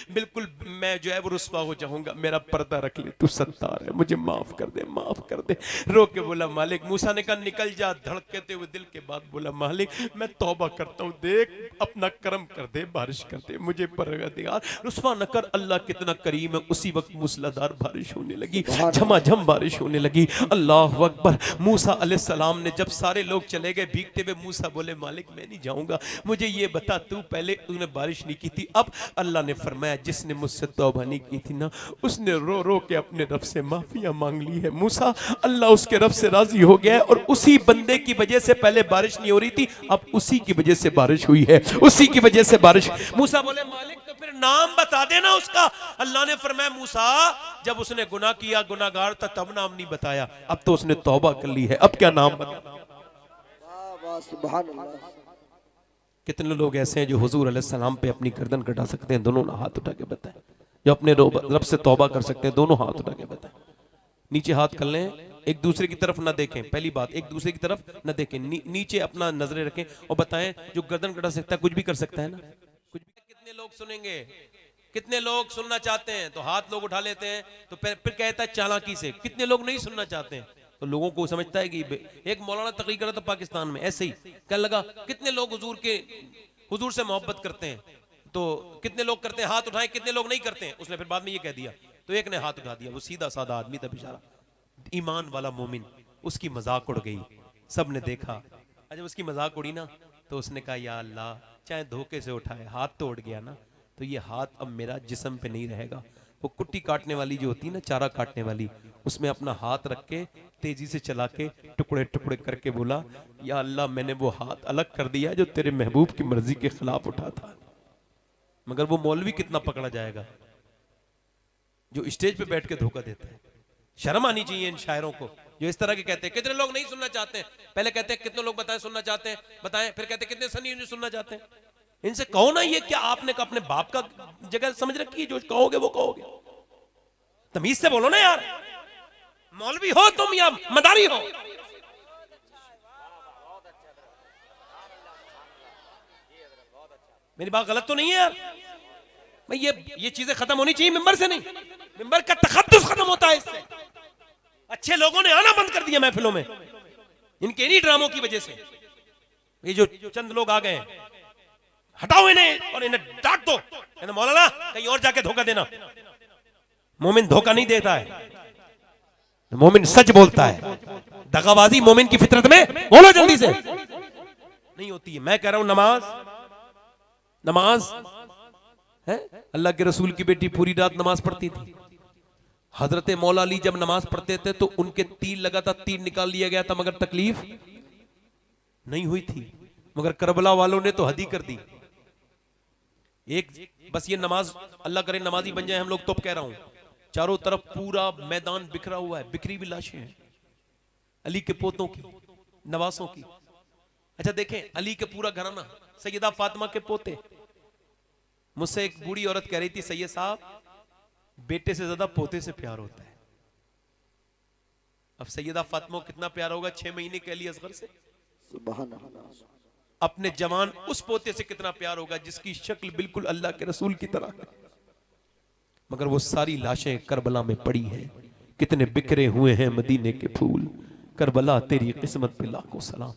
बिल्कुल मैं जो है वो रुस्वा हो जाऊंगा, मेरा पर्दा रख ले, तू सत्तार है, मुझे माफ कर दे, माफ कर दे। रो के बोला मालिक। मूसा ने कहा निकल जा। धड़कते हुए दिल के बाद बोला मालिक मैं तौबा करता हूं, देख अपना करम कर दे, बारिश कर दे, मुझे परवरदिगार रुस्वा न कर। अल्लाह कितना करीम है। उसी वक्त मूसलाधार बारिश होने लगी, झमाझम बारिश होने लगी। अल्लाह अकबर। मूसा अलैहिस्सलाम ने जब सारे लोग चले गए भीगते हुए, मूसा बोले मालिक मैं नहीं जाऊंगा, मुझे ये बता तू पहले तूने बारिश नहीं की थी, अब अल्लाह ने फरमाया जिसने मुझसे तौबा नहीं की थी ना, उसने रो रो के अपने रब से माफिया मांग ली है। मूसा अल्लाह उसके रब से राजी हो गया है, और उसी बंदे की वजह से पहले बारिश नहीं हो रही थी, अब उसी की वजह से बारिश हुई है, उसी की वजह से बारिश। मूसा बोले मालिक तो फिर नाम बता देना उसका। अल्लाह ने फरमाया मूसा जब उसने गुनाह किया, गुनाहगार था, तब नाम नहीं बताया, अब तो उसने तौबा कर ली है, अब क्या नाम बता। कितने लोग ऐसे हैं जो हुजूर अलैहिस्सलाम पे अपनी गर्दन कटा सकते हैं? दोनों हाथ उठा के बताएं। जो अपने रब से तौबा कर सकते हैं, दोनों हाथ उठा के बताएं। नीचे हाथ कर लें, एक दूसरे की तरफ ना देखें। पहली बात, एक दूसरे की तरफ ना देखें, नीचे अपना नजरें रखें और बताएं जो गर्दन कटा सकता है कुछ भी कर सकता है ना, कुछ भी। कितने लोग सुनेंगे, कितने लोग सुनना चाहते हैं? तो हाथ लोग उठा लेते हैं, तो फिर कहता है चालाकी से। कितने लोग नहीं सुनना चाहते हैं? तो लोगों को समझता है कि एक मौलाना तकरीर कर रहा था पाकिस्तान में, ऐसे ही कहने लगा कितने लोग हुजूर से मोहब्बत करते हैं, तो कितने लोग करते हैं हाथ उठाएं, कितने लोग नहीं करते हैं। उसने फिर बाद में ये कह दिया, तो एक ने हाथ उठा दिया, वो सीधा साधा आदमी था बेचारा, ईमान वाला मोमिन, उसकी मजाक उड़ गई, सब ने देखा। जब उसकी मजाक उड़ी ना, तो उसने कहा या अल्लाह चाहे धोखे से उठाए, हाथ तो उड़ गया ना, तो ये हाथ अब मेरा जिस्म पे नहीं रहेगा। वो कुट्टी काटने वाली जो होती है ना, चारा काटने वाली, उसमें अपना हाथ रख के तेजी से चला के टुकड़े टुकड़े करके बोला या अल्लाह मैंने वो हाथ अलग कर दिया जो तेरे महबूब की मर्जी के खिलाफ उठा था। मगर वो मौलवी कितना पकड़ा जाएगा जो स्टेज पे बैठ के धोखा देता है। शर्म आनी चाहिए इन शायरों को जो इस तरह के कहते हैं। कितने लोग नहीं सुनना चाहते हैं? पहले कहते हैं कितने लोग बताएं सुनना चाहते हैं, बताएं, फिर कहते हैं कितने सनी सुनना चाहते हैं। इनसे कहो ना, ये क्या आपने अपने बाप का जगह समझ रखी है? जो कहोगे वो कहोगे, तमीज से बोलो ना यार। मौलवी हो तुम या मदारी हो? मेरी बात गलत तो नहीं है यार भाई? ये चीजें खत्म होनी चाहिए मिंबर से, नहीं मिंबर का तखद्दुस खत्म होता है इससे। अच्छे लोगों ने आना बंद कर दिया महफिलों में इनके इन्हीं ड्रामों की वजह से। ये जो चंद लोग आ गए हैं, हटाओ इन्हें और इन्हें डांट दो। मौलाना कहीं और जाके धोखा देना। मोमिन धोखा नहीं देता है, मोमिन सच बोलता है। दगाबाजी मोमिन की फितरत में, बोलो जल्दी से, नहीं होती है। मैं कह रहा हूं नमाज है। अल्लाह के रसूल की बेटी पूरी रात नमाज पढ़ती थी। हजरत मौला अली जब नमाज पढ़ते थे तो उनके तीर लगा था, तीर निकाल लिया गया था, मगर तकलीफ नहीं हुई थी। मगर करबला वालों ने तो हद ही कर दी। एक बस ये नमाज, अल्लाह करे नमाजी बन जाए हम लोग, तो कह रहा हूं चारों तरफ पूरा मैदान बिखरा हुआ है, बिखरी भी लाशें हैं अली के पोतों की, नवासों की। अच्छा देखें, अली के पूरा घराना, सैयदा फातिमा के पोते। मुझसे एक बूढ़ी औरत कह रही थी, सैयद साहब बेटे से ज्यादा पोते से प्यार होता है। अब सैयदा फातिमा को कितना प्यार होगा 6 महीने के लिए असगर से? सुभान अल्लाह। अपने जवान उस पोते से कितना प्यार होगा जिसकी शक्ल बिल्कुल अल्लाह के रसूल की तरह है। मगर वो सारी लाशें करबला में पड़ी हैं। कितने बिखरे हुए हैं मदीने के फूल। करबला तेरी किस्मत पे लाखों सलाम।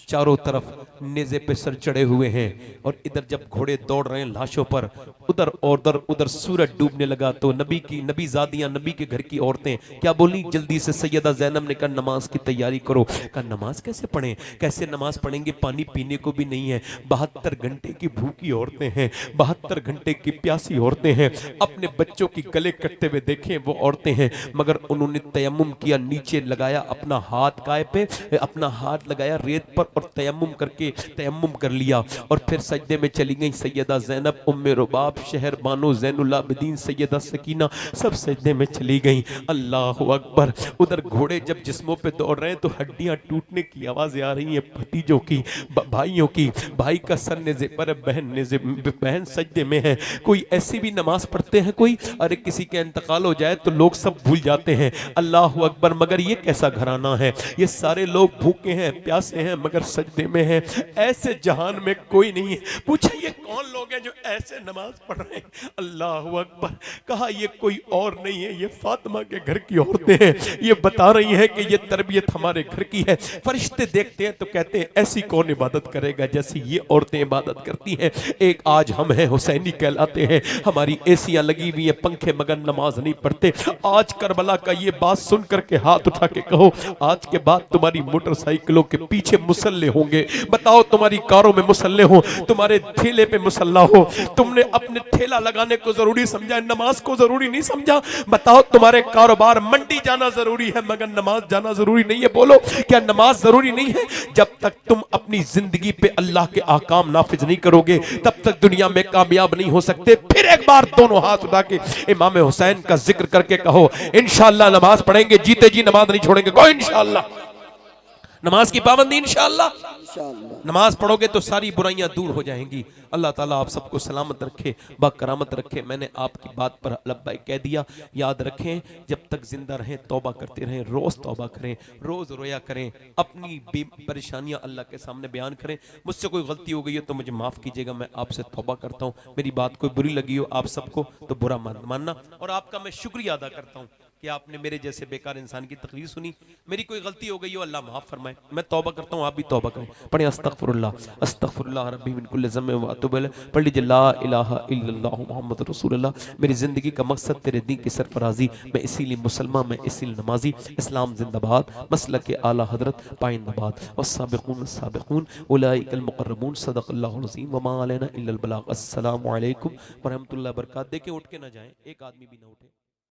चारों तरफ नेज़े पे सर चढ़े हुए हैं और इधर जब घोड़े दौड़ रहे हैं लाशों पर, उधर और उधर सूरज डूबने लगा तो नबी ज़ादियां, नबी के घर की औरतें क्या बोली? जल्दी से सैयदा ज़ैनब ने कहा नमाज की तैयारी करो। कहा नमाज कैसे पढ़ें? कैसे नमाज पढ़ेंगे? पानी पीने को भी नहीं है। 72 घंटे की भूखी औरतें हैं, 72 घंटे की प्यासी औरतें हैं। अपने बच्चों की गले कटते हुए देखें वो औरतें हैं, मगर उन्होंने तयम्मुम किया, नीचे लगाया अपना हाथ काय पे, अपना हाथ लगाया रेत पर अकबर और तयम्मुम करके तयम्मुम कर लिया और फिर सजदे में चली गई सैयदा ज़ैनब, उम्मे रुबाब, शहर बानो, ज़ैनुल आबिदीन, सैयदा सकीना, सब सजदे में चली गई। अल्लाह अकबर। उधर घोड़े जब जिस्मों पे दौड़ रहे हैं तो हड्डियां टूटने की आवाज़ें आ रही हैं भतीजों की, भाइयों की। भाई का सर नेज़े पर, बहन सजदे में है। कोई ऐसी भी नमाज पढ़ते हैं कोई, अरे किसी के इंतकाल हो जाए तो लोग सब भूल जाते हैं। अल्लाह अकबर। मगर ये कैसा घराना है, ये सारे लोग भूखे हैं, प्यासे हैं, मगर सजदे में हैं। ऐसे जहान में कोई नहीं है। पूछा ये कौन लोग हैं जो ऐसे नमाज पढ़ रहे हैं? अल्लाह अकबर। कहा ये कोई और नहीं है, ये फातिमा के घर की औरतें हैं। ये बता रही हैं कि ये तरबियत हमारे घर की है। फरिश्ते देखते हैं तो कहते हैं ऐसी कौन इबादत करेगा जैसी ये औरतें इबादत करती हैं। एक आज हम हैं, हुसैनी कहलाते हैं, हमारी एसियां लगी हुई है, पंखे, मगर नमाज नहीं पढ़ते। आज करबला का ये बात सुन करके हाथ उठा के कहो, आज के बाद तुम्हारी मोटरसाइकिलों के पीछे मुसल्ले होंगे। बताओ, तुम्हारी कारों में मुसल्ले हो, तुम्हारे ठेले पे मुसल्ला हो। तुमने अपने ठेला लगाने को जरूरी समझा, नमाज को जरूरी नहीं समझा। बताओ, तुम्हारे कारोबार, मंडी जाना जरूरी है मगर नमाज जाना जरूरी नहीं है। बोलो, क्या नमाज जरूरी नहीं है? जब तक तुम अपनी जिंदगी पे अल्लाह के आकाम नाफिज नहीं करोगे तब तक दुनिया में कामयाब नहीं हो सकते। फिर एक बार दोनों हाथ उठा के इमाम हुसैन का जिक्र करके कहो, इंशाअल्लाह नमाज पढ़ेंगे, जीते जी नमाज नहीं छोड़ेंगे। कोई इंशाअल्लाह नमाज की पाबंदी इंशाअल्लाह। नमाज पढ़ोगे तो सारी बुराइयां दूर हो जाएंगी। अल्लाह ताला आप सबको सलामत रखे, बाकरामत रखे। मैंने आपकी बात पर लब्बैक कह दिया। याद रखें, जब तक जिंदा रहें तौबा करते रहें, रोज तौबा करें, रोज रोया करें, अपनी परेशानियां अल्लाह के सामने बयान करें। मुझसे कोई गलती हो गई हो तो मुझे माफ कीजिएगा, मैं आपसे तौबा करता हूँ। मेरी बात कोई बुरी लगी हो आप सबको तो बुरा मानना, और आपका मैं शुक्रिया अदा करता हूँ कि आपने मेरे जैसे बेकार इंसान की तकरीर सुनी। मेरी कोई गलती हो गई हो अल्लाह माफ फरमाए। मैं तौबा करता हूँ, आप भी तौबा करें। पढ़े अस्तगफिरुल्लाह, अस्तगफिरुल्लाह रब्बी मिन कुल्लि ज़म्बिन व अतूबु इलैह। पढ़ लीजिए ला इलाहा इल्लल्लाह मुहम्मद रसूलुल्लाह। मेरी ज़िंदगी का मकसद तेरे दीन की सरफराजी, मैं इसीलिए मुसलमान, मैं इसीलिए नमाजी। इस्लाम जिंदाबाद, मसलक आला हजरत पाइंदाबाद। वस्साबिकून साबिकून उलाइकल मुक़र्रबून। सदक़ल्लाहुल अज़ीम व मा अलैना इल्लल बलाग। अस्सलामु अलैकुम व रहमतुल्लाहि व बरकातहू। देखे उठ के ना जाएं, एक आदमी भी ना उठे।